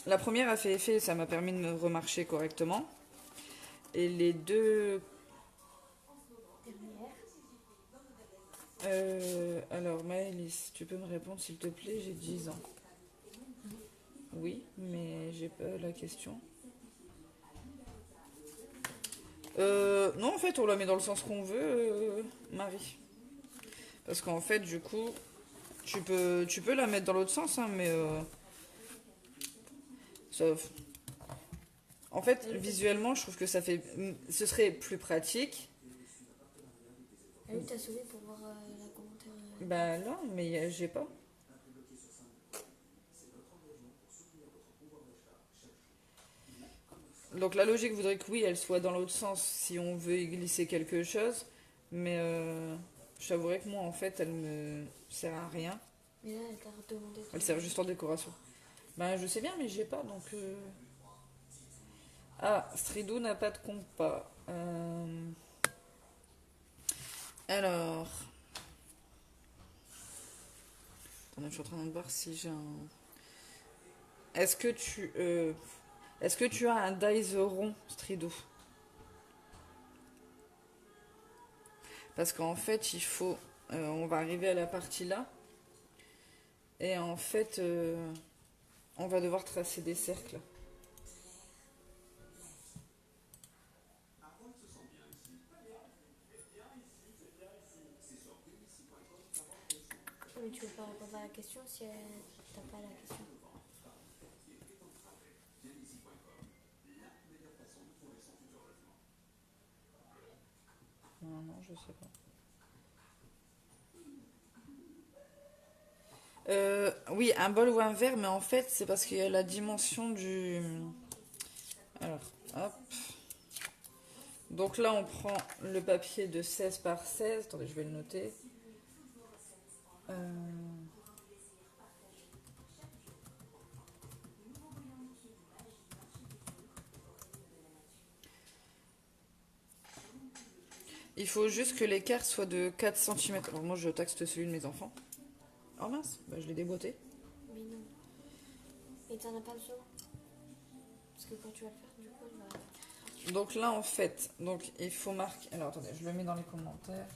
La première a fait effet et ça m'a permis de me remarcher correctement. Et les deux... alors, Maëlys, tu peux me répondre s'il te plaît? J'ai 10 ans. Oui, mais j'ai pas la question. Non, en fait, on la met dans le sens qu'on veut, Marie. Parce qu'en fait, du coup, tu peux la mettre dans l'autre sens, hein, mais... sauf... En fait, visuellement, je trouve que ça fait... Ce serait plus pratique. Ah oui, t'as sauvé pour voir la commentaire. Bah non, mais j'ai pas. Donc la logique voudrait que oui, elle soit dans l'autre sens si on veut y glisser quelque chose. Mais je t'avouerais que moi, en fait, elle me sert à rien. Mais là, elle t'a redemandé. Elle sert juste en décoration. Ben je sais bien, mais j'ai pas, donc... Ah, Stridou n'a pas de compas. Alors... Attends, je suis en train de voir si j'ai un... Est-ce que tu as un dice rond, Stridou? Parce qu'en fait, il faut... on va arriver à la partie là. Et en fait, on va devoir tracer des cercles. Mais tu veux pas répondre à la question si t'as pas la question. Non, je sais pas. Oui, un bol ou un verre, mais en fait, c'est parce qu'il y a la dimension du... Alors, hop. Donc là, on prend le papier de 16 par 16. Attendez, je vais le noter. Il faut juste que l'écart soit de 4 cm. Alors moi, je taxe celui de mes enfants. Oh mince, bah, je l'ai déboîté. Mais non. Et t'en as pas besoin. Parce que quand tu vas le faire, du coup, il va... Donc là, en fait, donc il faut marquer... Alors attendez, je le mets dans les commentaires.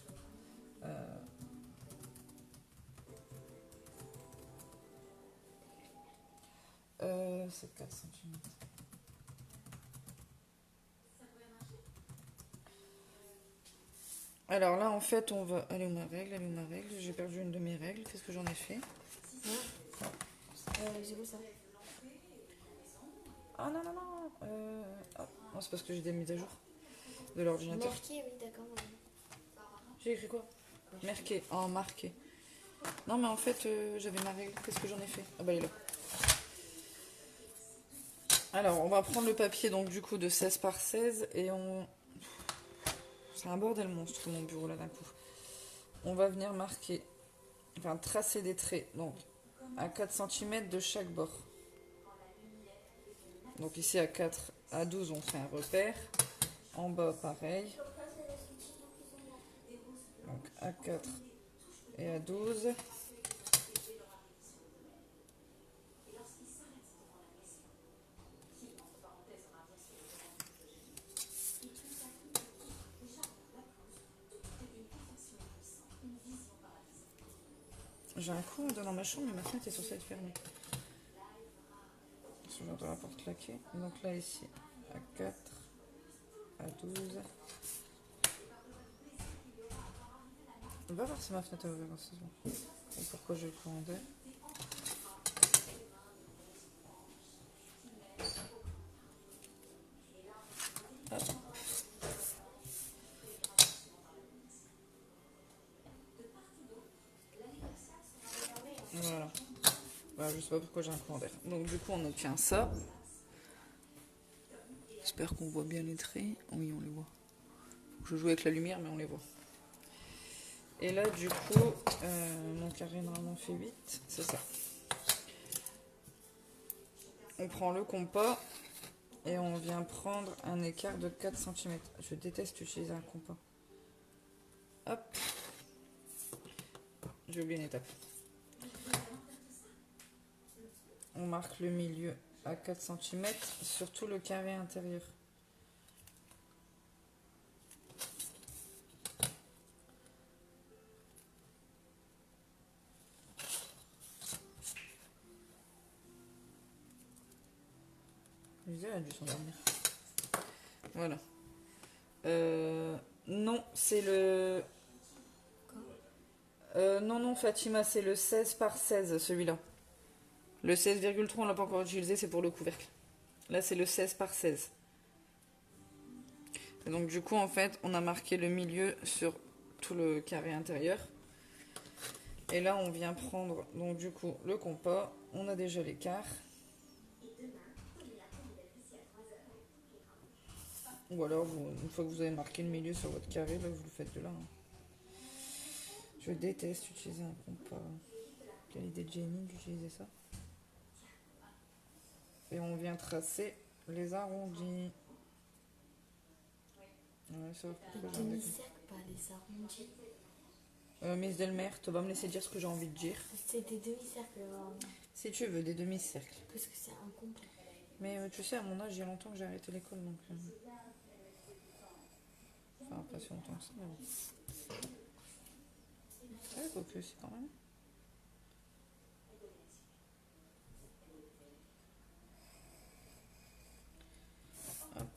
C'est 4 cm. Alors là, en fait, on va... Allez où ma règle, allez où ma règle. J'ai perdu une de mes règles. Qu'est-ce que j'en ai fait? C'est où ça? Ah non, non, non. Ah, non, c'est parce que j'ai des mises à jour de l'ordinateur. Marqué, oui, d'accord. J'ai écrit quoi? Marqué. Oh, marqué. Non, mais en fait, j'avais ma règle. Qu'est-ce que j'en ai fait? Ah bah, elle est là. Alors, on va prendre le papier, donc du coup, de 16 par 16. Et on... C'est un bordel monstre, mon bureau, là, d'un coup. On va venir marquer... Enfin, tracer des traits. Donc, à 4 cm de chaque bord. Donc ici, à 4, à 12, on fait un repère. En bas, pareil. Donc, à 4 et à 12. J'ai un coup dans ma chambre, mais ma fenêtre est censée être fermée. Parce que j'entends la porte claquer. Donc là, ici, à 4, à 12. On va voir si ma fenêtre est ouverte en saison. Et pourquoi je le commandais. Hop. Voilà. Voilà, je sais pas pourquoi j'ai un commandeur. Donc du coup, on obtient ça. J'espère qu'on voit bien les traits. Oui, on les voit. Je joue avec la lumière, mais on les voit. Et là, du coup, mon carré normalement fait 8, c'est ça. On prend le compas et on vient prendre un écart de 4 cm. Je déteste utiliser un compas. Hop. J'ai oublié une étape. On marque le milieu à 4 cm sur tout le carré intérieur. Je disais, elle a dû s'endormir. Voilà. Non, c'est le... non, Fatima, c'est le 16 par 16, celui-là. Le 16,3, on l'a pas encore utilisé, c'est pour le couvercle. Là, c'est le 16 par 16. Et donc, du coup, en fait, on a marqué le milieu sur tout le carré intérieur. Et là, on vient prendre, donc, du coup, le compas. On a déjà l'écart. Ou alors, une fois que vous avez marqué le milieu sur votre carré, là, vous le faites de là. Je déteste utiliser un compas. Quelle idée de génie d'utiliser ça. Et on vient tracer les arrondis. Ouais, ça va. Demi-cercle, pas les arrondis. Miss Delmer, tu vas me laisser dire ce que j'ai envie de dire. C'est des demi-cercles. Si tu veux, des demi-cercles. Parce que c'est incomplet. Mais tu sais, à mon âge, il y a longtemps que j'ai arrêté l'école, donc... Enfin, pas si longtemps que ça, mais bon. Ouais, quoique, c'est quand même... Hop.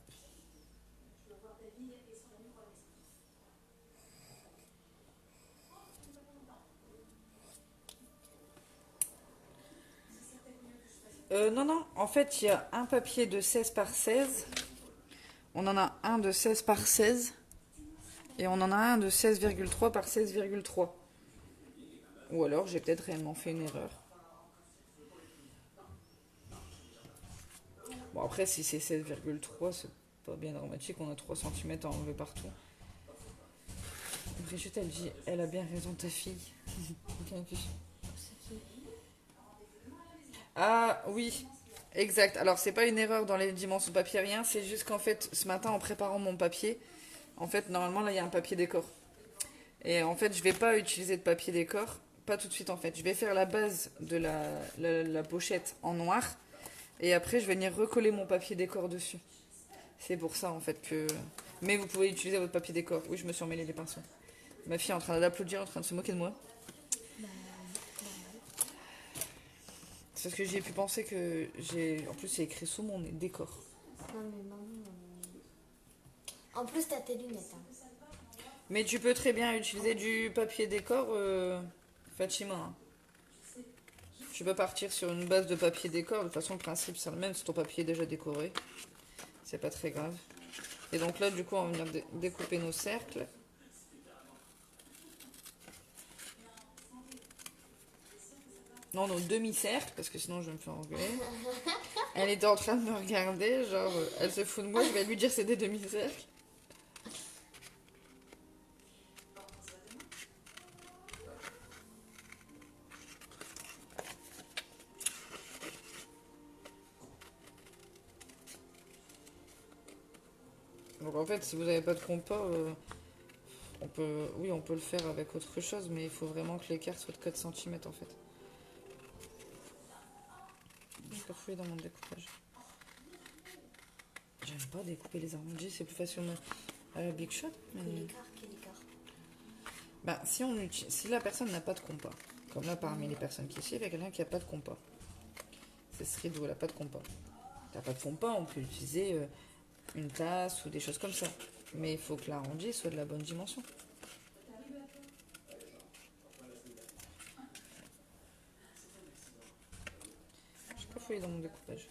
Non, en fait, il y a un papier de 16 par 16. On en a un de 16 par 16. Et on en a un de 16,3 par 16,3. Ou alors, j'ai peut-être réellement fait une erreur. Bon, après, si c'est 16,3, Pas bien dramatique, on a 3 cm à enlever partout. Brigitte, elle dit, elle a bien raison, ta fille. Bien vu. Ah oui, exact. Alors c'est pas une erreur dans les dimensions papier, rien. C'est juste qu'en fait, ce matin, en préparant mon papier, en fait, normalement, là, il y a un papier décor. Et en fait, je vais pas utiliser de papier décor. Pas tout de suite, en fait. Je vais faire la base de la pochette en noir. Et après, je vais venir recoller mon papier décor dessus. C'est pour ça, en fait, que... Mais vous pouvez utiliser votre papier décor. Oui, je me suis emmêlé les pinceaux. Ma fille est en train d'applaudir, en train de se moquer de moi. C'est parce que j'ai pu penser que j'ai... En plus, c'est écrit sous mon décor. Non mais maman... En plus t'as tes lunettes. Hein. Mais tu peux très bien utiliser du papier décor, Fatima. Hein. Tu peux partir sur une base de papier décor. De toute façon, le principe, c'est le même si ton papier est déjà décoré. C'est pas très grave. Et donc là, du coup, on va venir découper nos cercles. Non, nos demi-cercles, parce que sinon je vais me faire engueuler. Elle était en train de me regarder, genre, elle se fout de moi, je vais lui dire c'est des demi-cercles. Donc en fait, si vous n'avez pas de compas, on peut le faire avec autre chose, mais il faut vraiment que l'écart soit de 4 cm en fait. Je vais fouiller dans mon découpage. J'aime pas découper les arrondis, c'est plus facile à la Big Shot. Mais... Quel écart. Bah, si la personne n'a pas de compas, comme là parmi les personnes qui suivent, il y a quelqu'un qui n'a pas de compas. C'est ce rideau, elle n'a pas de compas. T'as pas de compas, on peut utiliser une tasse ou des choses comme ça. Mais il faut que l'arrondi soit de la bonne dimension. Je peux fouiller dans mon découpage.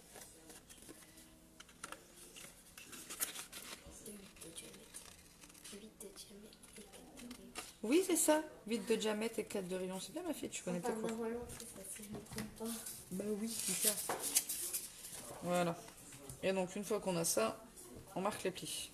Oui, c'est ça. 8 de diamètre et 4 de rayon. C'est bien, ma fille, tu connais tes cours. Normalement, c'est ça, si je ne me trompe pas. Bah oui, c'est ça. Voilà. Et donc, une fois qu'on a ça, on marque les plis.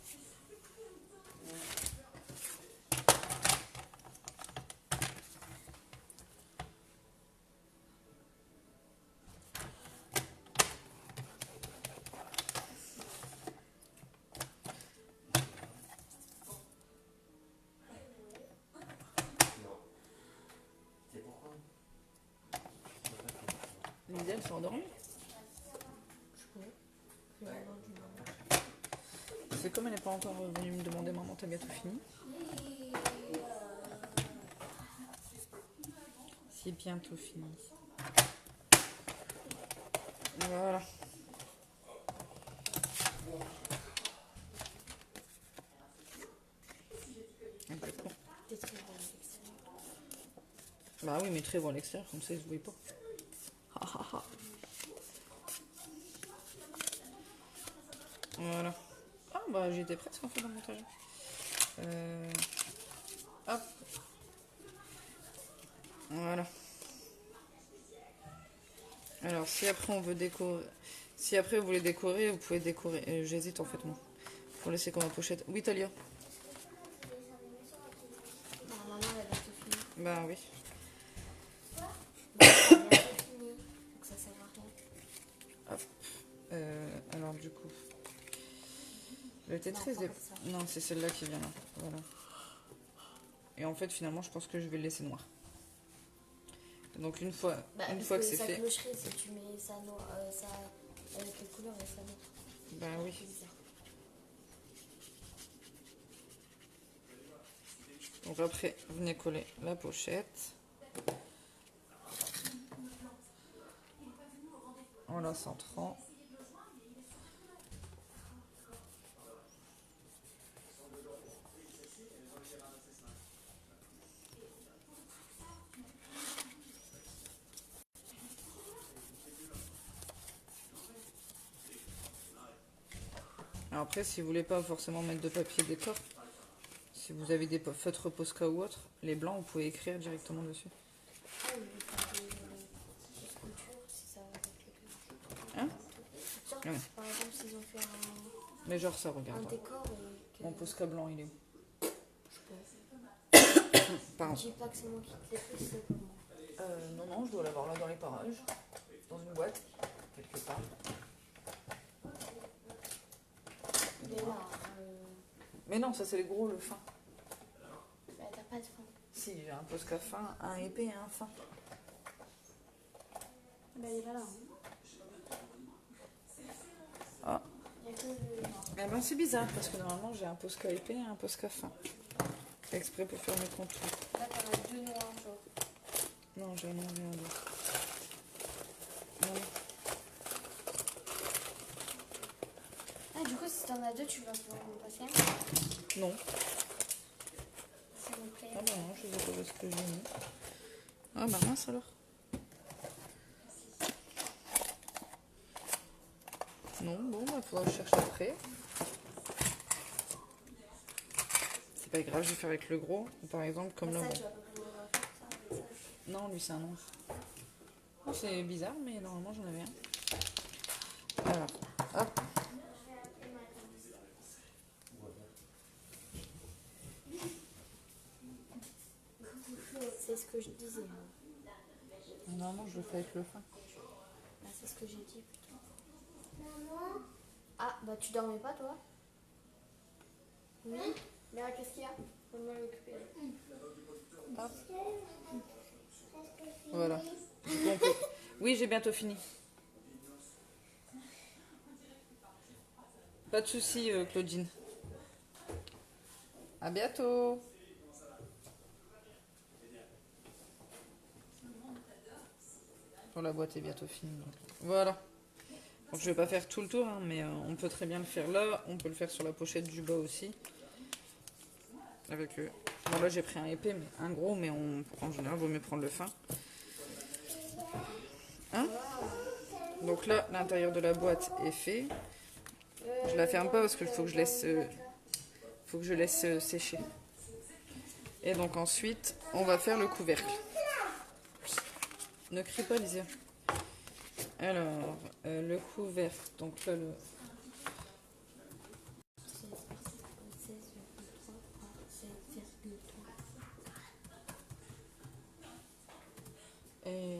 C'est pourquoi? Lisa, elle s'est endormie. C'est comme elle n'est pas encore venue me demander maman, t'as bientôt fini? C'est bientôt fini. Voilà. Exactement. Bah oui, mais très bon à l'extérieur, comme ça ils se voient pas. Voilà. Ah bah j'étais presque en fait dans le montage. Hop. Voilà. Alors si après on veut décorer, si après vous voulez décorer, vous pouvez décorer. J'hésite en fait moi. Pour laisser comme la pochette. Oui Talia. Maman, elle a tout fini. Bah oui. Elle a tout fini. Donc ça sert à rien. Alors du coup. Le Tetris Non, est... pas ça. Non, c'est celle-là qui vient là. Voilà. Et en fait, finalement, je pense que je vais le laisser noir. Donc une fois que c'est fait... Ça clocherait si tu mets ça noir, ça avec les couleurs et ça noir. Bah oui. C'est bizarre. Donc après, venez coller la pochette. En la centrant. Alors après, si vous voulez pas forcément mettre de papier décor, si vous avez des feutres Posca ou autre, les blancs, vous pouvez écrire directement dessus. Ah oui, faire des sculptures si ça va avec les deux. Hein? Genre, Ouais. par exemple, s'ils ont fait Mais genre ça, Un regarde. décor et... Mon Posca blanc, il est où? Je pense. Pardon. Je dis pas que c'est moi qui te l'ai fait, c'est pas moi. Non, non, je dois l'avoir là dans les parages. Dans une boîte, quelque part. Il est là. Mais non, ça c'est les gros, le fin. Bah, t'as pas de fin. Si, j'ai un Posca fin, un épais et un fin. Bah, il est pas là. Ah. Il y a que le noir. Eh ben c'est bizarre parce que normalement j'ai un Posca épais et un Posca fin. Exprès pour faire mes contours. Là, t'en as deux noirs, genre. Non, j'ai rien d'autre. Non. Ah, du coup, si t'en as deux, tu vas pouvoir me passer un. Non. S'il vous plaît. Ah bah non, je sais pas où est-ce que j'ai mis. Ah bah mince alors. Non, bon, bah faudra que je cherche après. C'est pas grave, je vais faire avec le gros. Par exemple, comme là. Ça, bon. tu vas pas pouvoir faire ça avec ça. Non, lui c'est un ange. Oh, c'est bizarre, mais normalement j'en avais un. Alors, hop. C'est ce que je disais. Normalement je le fais avec le fin. Bah, c'est ce que j'ai dit plutôt. Ah, bah tu dormais pas toi? Oui. Mais là, qu'est-ce qu'il y a? Faut me récupérer. Hop. Voilà. Du coup, on peut- Oui, j'ai bientôt fini. Pas de soucis, Claudine. À bientôt. Bon, la boîte est bientôt finie. Donc. Voilà. Donc, je vais pas faire tout le tour, hein, mais on peut très bien le faire là. On peut le faire sur la pochette du bas aussi. Avec bon, là, j'ai pris un épais, mais un gros, mais en général, il vaut mieux prendre le fin. Hein? Donc là, l'intérieur de la boîte est fait. Je la ferme pas parce qu'il faut que je laisse sécher. Et donc ensuite, on va faire le couvercle. Ne crie pas, Lisa. Alors, le couvercle. Donc là, le... 16,3 Et...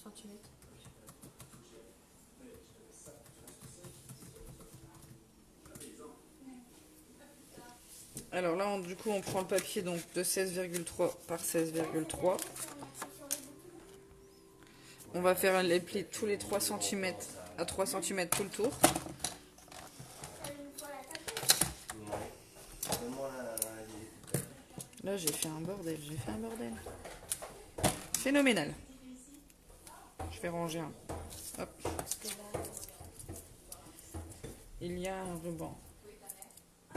centimètres. Alors là, du coup, on prend le papier donc de 16,3 par 16,3. On va faire les plis tous les 3 cm à 3 cm tout le tour. Là, j'ai fait un bordel. Phénoménal. Je vais ranger un. Hop. Il y a un ruban.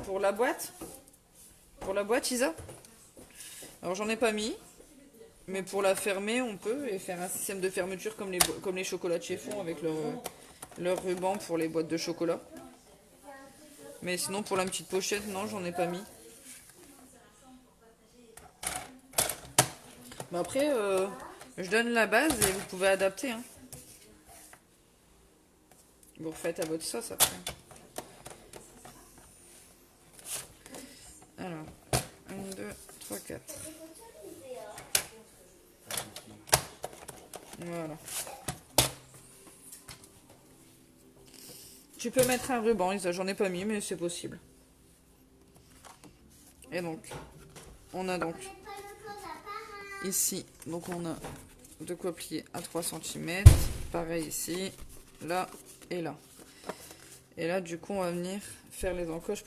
Pour la boîte, Isa. Alors, j'en ai pas mis. Mais pour la fermer, on peut. Et faire un système de fermeture comme les chocolatiers font avec leur ruban pour les boîtes de chocolat. Mais sinon, pour la petite pochette, non, j'en ai pas mis. Mais après, je donne la base et vous pouvez adapter. Hein. Vous refaites à votre sauce après. Alors, 1, 2, 3, 4. Voilà. Tu peux mettre un ruban, Isa, j'en ai pas mis, mais c'est possible. Et donc, on a donc ici, donc on a de quoi plier à 3 cm. Pareil ici, là et là. Et là, du coup, on va venir faire les encoches.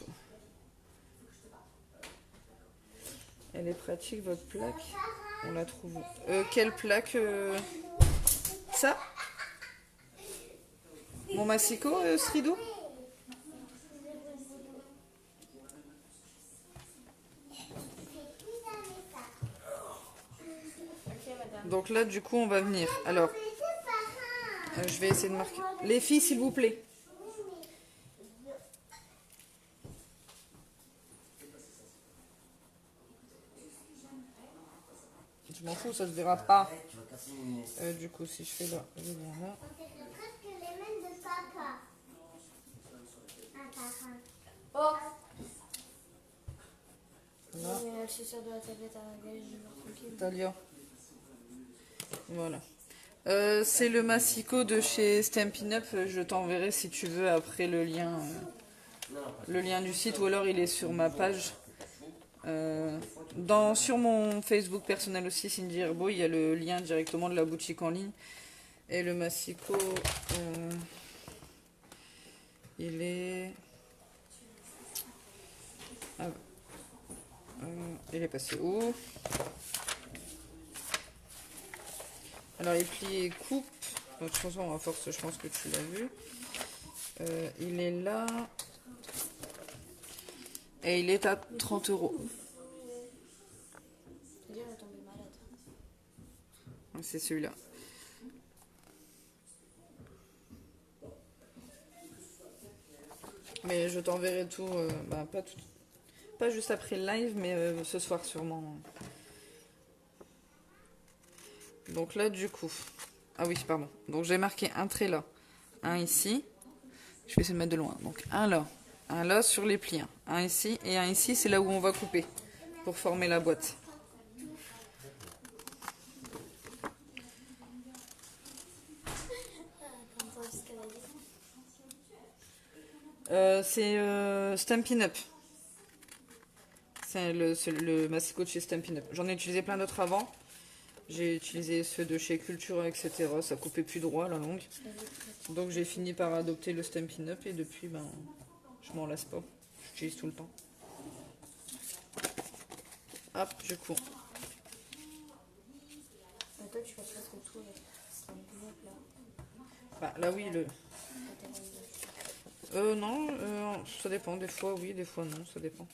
Elle est pratique, votre plaque. On la trouve. Quelle plaque Ça Mon massicot, ce rideau Donc là, du coup, on va venir. Alors, je vais essayer de marquer. Les filles, s'il vous plaît. Je m'en fous, ça se verra pas. Du coup, si je fais là, je viens là. On dirait presque les mains de papa. Un par un. Là. Mais elle se sert de la tablette à Gaël, je vais tranquille. Talia. Voilà. C'est le massicot de chez Stampin' Up. Je t'enverrai si tu veux après le lien du site, ou alors il est sur ma page. Sur mon Facebook personnel aussi, Cindy Herbeau, il y a le lien directement de la boutique en ligne. Et le massicot, il est... Ah, il est passé où? Alors il plie et coupe. Donc, de toute façon, à force, je pense que tu l'as vu. Il est là. Et il est à 30 €. C'est-à-dire, elle est tombée malade. C'est celui-là. Mais je t'enverrai tout, pas juste après le live, mais ce soir sûrement. Donc là, du coup... Ah oui, pardon. Donc j'ai marqué un trait là, un ici. Je vais essayer de mettre de loin. Donc un là sur les plis. Un ici et un ici, c'est là où on va couper pour former la boîte. C'est Stampin' Up. C'est le massicot de chez Stampin' Up. J'en ai utilisé plein d'autres avant. J'ai utilisé ceux de chez Cultura, etc. Ça coupait plus droit la longue. Donc j'ai fini par adopter le Stampin' Up et depuis, je m'en lasse pas. J'utilise tout le temps. Hop, je cours. Toi, tu fais presque tout avec Stampin' Up là. Là oui, non, ça dépend. Des fois oui, des fois non, ça dépend.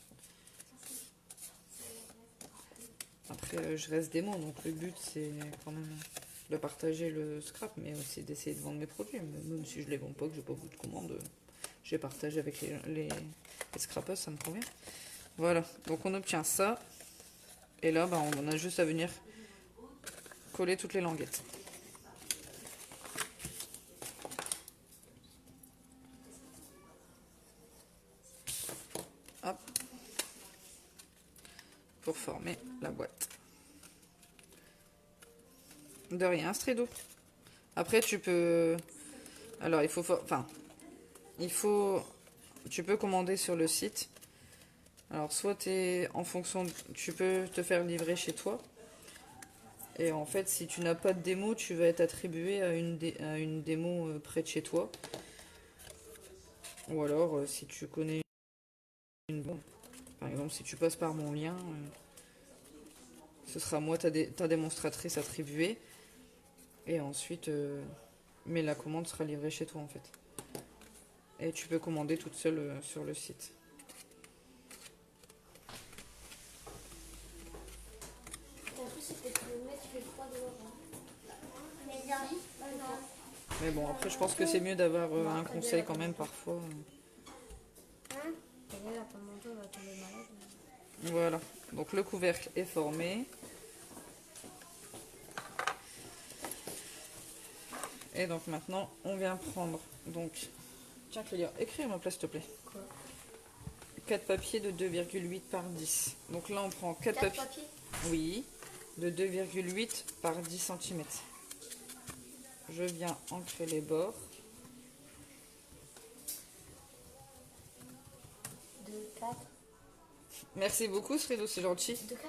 Après, je reste démo, donc le but c'est quand même de partager le scrap, mais aussi d'essayer de vendre mes produits. Même si je les vends pas, que j'ai pas beaucoup de commandes, j'ai partagé avec les scrappers, ça me convient. Voilà, donc on obtient ça. Et là, on a juste à venir coller toutes les languettes. Hop. Pour former la boîte. De rien, c'est très doux. Après, tu peux... Alors, tu peux commander sur le site. Alors, soit tu peux te faire livrer chez toi. Et en fait, si tu n'as pas de démo, tu vas être attribué à une démo près de chez toi. Ou alors, si tu connais par exemple, si tu passes par mon lien, ce sera moi ta démonstratrice attribuée. Et ensuite, mais la commande sera livrée chez toi en fait. Et tu peux commander toute seule sur le site. Mais bon, après, je pense que c'est mieux d'avoir un conseil quand même parfois. Voilà, donc le couvercle est formé. Et donc maintenant, on vient prendre, donc, tiens Clélia, écris à ma place s'il te plaît. Quoi? 4 papiers de 2,8 par 10. Donc là, on prend 4 papiers. Oui, de 2,8 par 10 cm. Je viens ancrer les bords. De 4. Merci beaucoup, Sredo, c'est gentil. De 4.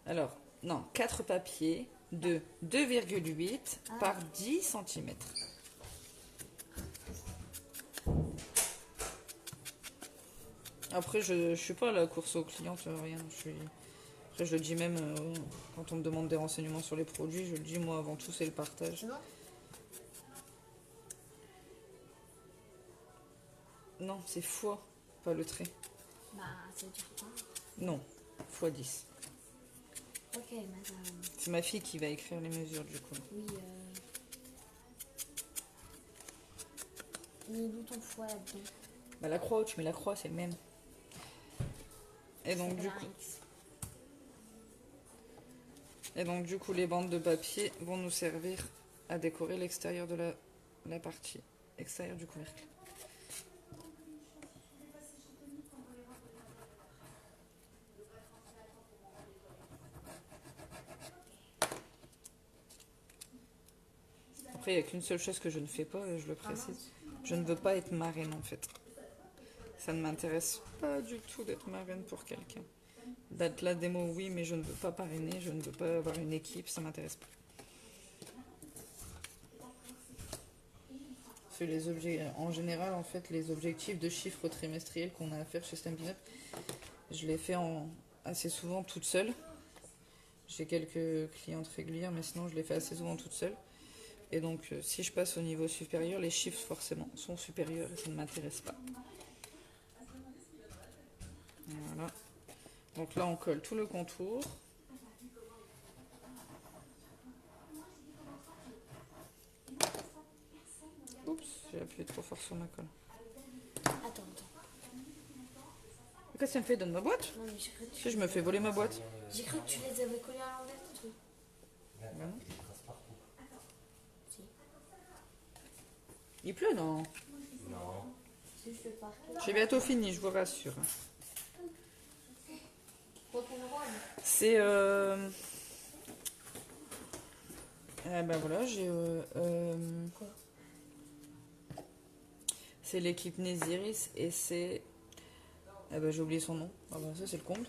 Alors, non, 4 papiers de 2,8 par 10 cm. Après, je ne suis pas à la course aux clientes, rien. Après, je le dis même quand on me demande des renseignements sur les produits, je le dis, moi, avant tout, c'est le partage. Non, c'est fois, pas le trait. Ça veut dire quoi? Non, fois 10. Ok, madame. C'est ma fille qui va écrire les mesures, du coup. Oui, mais d'où ton foie là-dedans? La croix, tu mets la croix, c'est le même. Et donc, du coup, les bandes de papier vont nous servir à décorer l'extérieur de la partie extérieure du couvercle. Après, il n'y a qu'une seule chose que je ne fais pas, et je le précise. Je ne veux pas être marraine en fait. Ça ne m'intéresse pas du tout d'être marraine pour quelqu'un. D'être la démo, oui, mais je ne veux pas parrainer, je ne veux pas avoir une équipe, ça m'intéresse pas. Parce que les objets, en général, en fait, les objectifs de chiffres trimestriels qu'on a à faire chez Stampin' Up, je les fais assez souvent toute seule. J'ai quelques clientes régulières, mais sinon je les fais assez souvent toute seule. Et donc, si je passe au niveau supérieur, les chiffres forcément sont supérieurs et ça ne m'intéresse pas. Voilà. Donc là, on colle tout le contour. Oups, j'ai appuyé trop fort sur ma colle. Attends. Qu'est-ce que ça me fait? Donne ma boîte. Non, mais j'ai cru que Si je me fais voler ma boîte. j'ai cru que tu les avais collés à l'envers, tes trucs. Bah non. Il trace partout. Si. Il pleut, non? Non. Si je le parquet. J'ai bientôt fini, je vous rassure. Rock'n'roll. C'est ben voilà, j'ai Quoi? c'est l'équipe Nésiris et c'est j'ai oublié son nom. Ah ben ça c'est le comble.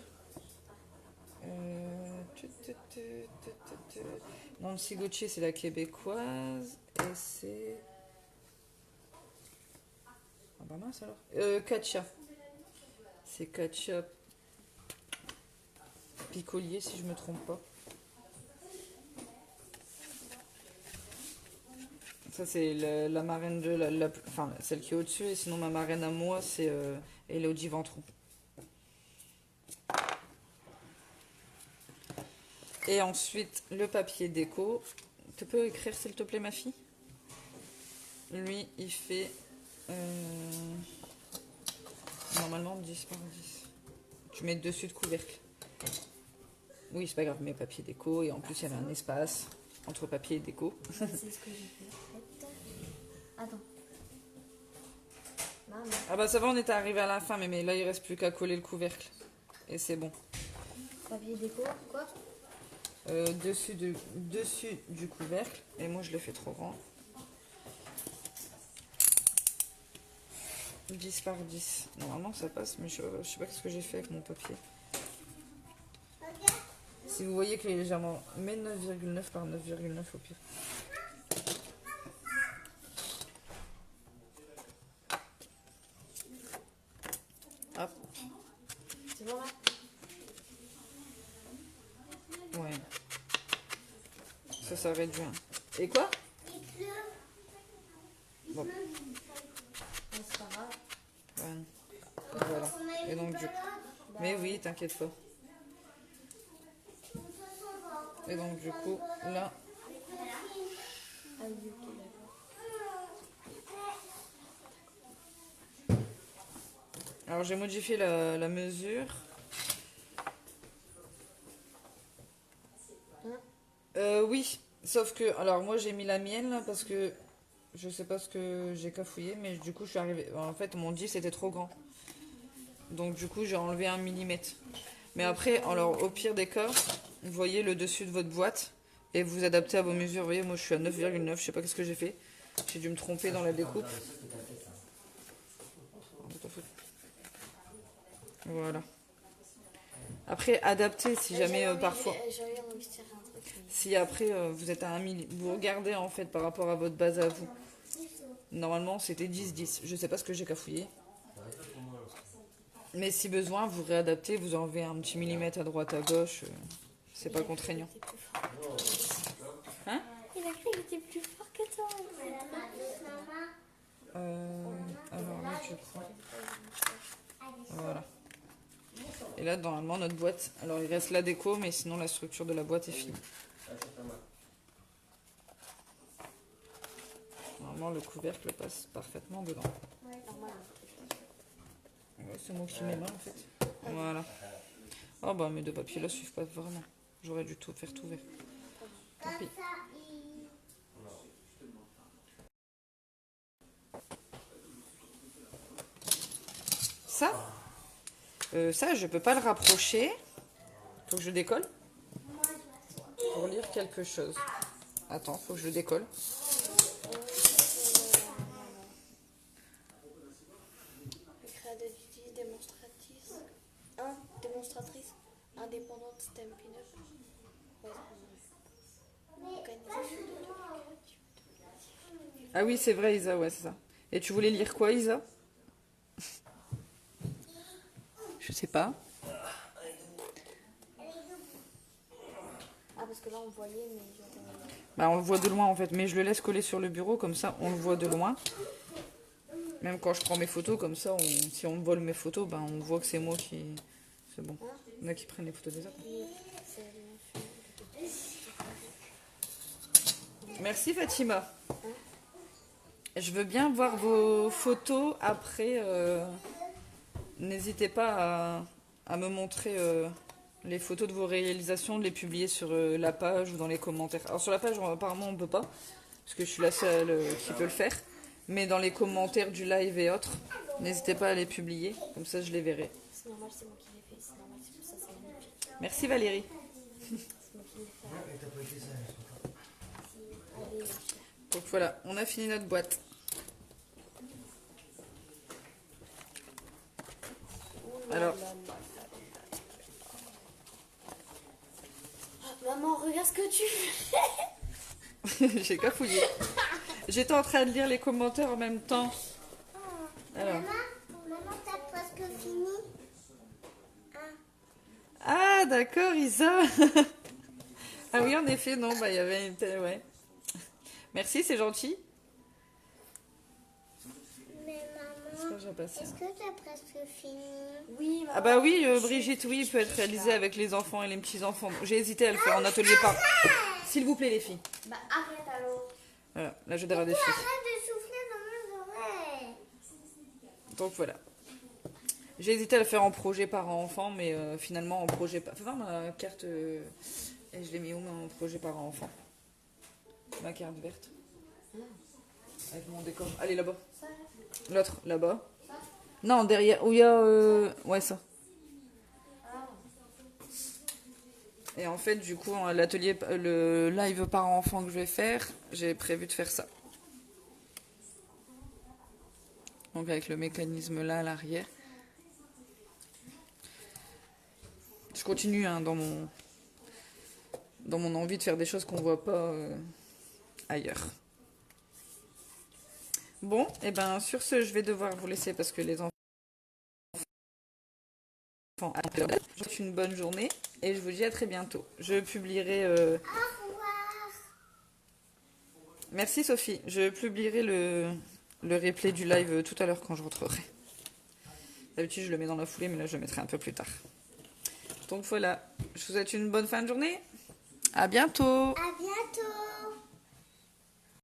Nancy Gauthier c'est la québécoise et c'est ah bah mince alors. Katia. C'est Katia Picolier si je me trompe pas. Ça c'est la marraine de enfin celle qui est au-dessus et sinon ma marraine à moi c'est Elodie Ventron. Et ensuite le papier déco. Tu peux écrire s'il te plaît ma fille? Lui il fait normalement 10 par 10. Tu mets dessus de couvercle. Oui, c'est pas grave, mais papier déco. Et en plus, il y avait un espace entre papier et déco. C'est ce que j'ai fait. En fait. Attends. Maman. Ah bah ça va, on était arrivé à la fin, mais là, il reste plus qu'à coller le couvercle. Et c'est bon. Papier déco, quoi? Dessus du couvercle. Et moi, je l'ai fait trop grand. 10 par 10. Normalement, ça passe, mais je sais pas ce que j'ai fait avec mon papier. Si vous voyez qu'il est légèrement... Mais 9,9 par 9,9 au pire. Hop. C'est bon là? Ouais. Ça réduit. Et quoi? Bon. C'est pas grave. Ouais. Voilà. Et donc du coup... Mais oui, t'inquiète pas. Et donc du coup, là... Ah oui, ok, d'accord. Alors j'ai modifié la mesure. Oui, sauf que... Alors moi j'ai mis la mienne là parce que... Je sais pas ce que j'ai cafouillé, mais du coup je suis arrivée... En fait mon 10 était trop grand. Donc du coup j'ai enlevé 1 mm. Mais après, alors au pire des cas, vous voyez le dessus de votre boîte et vous adaptez à vos mesures. Vous voyez, moi je suis à 9,9, je sais pas ce que j'ai fait. J'ai dû me tromper dans la découpe. Voilà. Après, adaptez si jamais parfois... J'avais envie de faire un truc. Si après vous êtes à 1 mm, vous regardez en fait par rapport à votre base à vous. Normalement c'était 10-10. Je sais pas ce que j'ai cafouillé. Mais si besoin, vous réadaptez, vous enlevez un petit millimètre à droite à gauche. C'est pas contraignant. Hein? Il a cru qu'il était plus fort que toi. Alors là je prends. Voilà. Et là normalement notre boîte. Alors il reste la déco, mais sinon la structure de la boîte est finie. Normalement le couvercle passe parfaitement dedans. Ouais, c'est moi qui mets mains en fait. Voilà. Oh bah mes deux papiers là suivent pas vraiment. J'aurais dû tout faire tout vert. Tant pis. Ça je peux pas le rapprocher. Faut que je décolle. Pour lire quelque chose. Attends, faut que je le décolle. pin-up. Organisation de trucs. Ah oui, c'est vrai, Isa, ouais, c'est ça. Et tu voulais lire quoi, Isa? Je sais pas. Ah, parce que là on voyait, mais Bah, on le voit de loin en fait, mais je le laisse coller sur le bureau, comme ça on le voit de loin. Même quand je prends mes photos, comme ça, si on me vole mes photos, ben, on voit que c'est moi qui... C'est bon. Il y en a qui prennent les photos des autres. Merci Fatima. Je veux bien voir vos photos après. N'hésitez pas à me montrer les photos de vos réalisations, de les publier sur la page ou dans les commentaires. Alors sur la page, apparemment on peut pas, parce que je suis la seule qui peut le faire. Mais dans les commentaires du live et autres, n'hésitez pas à les publier, comme ça je les verrai. c'est normal, c'est moi qui l'ai fait. C'est normal, c'est pour ça, c'est magnifique. Merci Valérie. C'est moi qui l'ai fait. Et t'as pas été sage. Allez, Donc voilà, on a fini notre boîte. Alors, maman, regarde ce que tu fais. j'ai qu'à fouiller. J'étais en train de lire les commentaires en même temps. Alors. Maman, t'as presque fini. Ah, d'accord, Isa. Ah oui, en effet, non, bah il y avait une... Ouais. Merci, c'est gentil. Mais J'espère maman, que j'ai passé. est-ce que t'as presque fini? Oui, maman. Ah bah oui, Brigitte, oui, peut être réalisé avec les enfants et les petits-enfants. J'ai hésité à le faire en atelier par... S'il vous plaît, les filles. Bah arrête alors. Voilà, là j'ai derrière des filles. Arrête de souffler dans mes oreilles. Donc voilà. J'ai hésité à le faire en projet parent-enfant, mais finalement en projet... Fais voir ma carte... Et je l'ai mis où en projet parent-enfant? Ma carte verte. Avec mon décor. Allez, là-bas. L'autre, là-bas. Non, derrière. Où il y a... Ouais, ça. Et en fait, du coup, l'atelier, le live parent-enfant que je vais faire, j'ai prévu de faire ça. Donc avec le mécanisme là à l'arrière. Je continue hein, dans mon envie de faire des choses qu'on voit pas ailleurs. Bon, et ben sur ce, je vais devoir vous laisser parce que les enfants... Je vous souhaite une bonne journée et je vous dis à très bientôt. Je publierai... Au revoir. Merci Sophie. Je publierai le replay du live tout à l'heure quand je rentrerai. D'habitude, je le mets dans la foulée, mais là, je le mettrai un peu plus tard. Donc voilà, je vous souhaite une bonne fin de journée. À bientôt. À bientôt.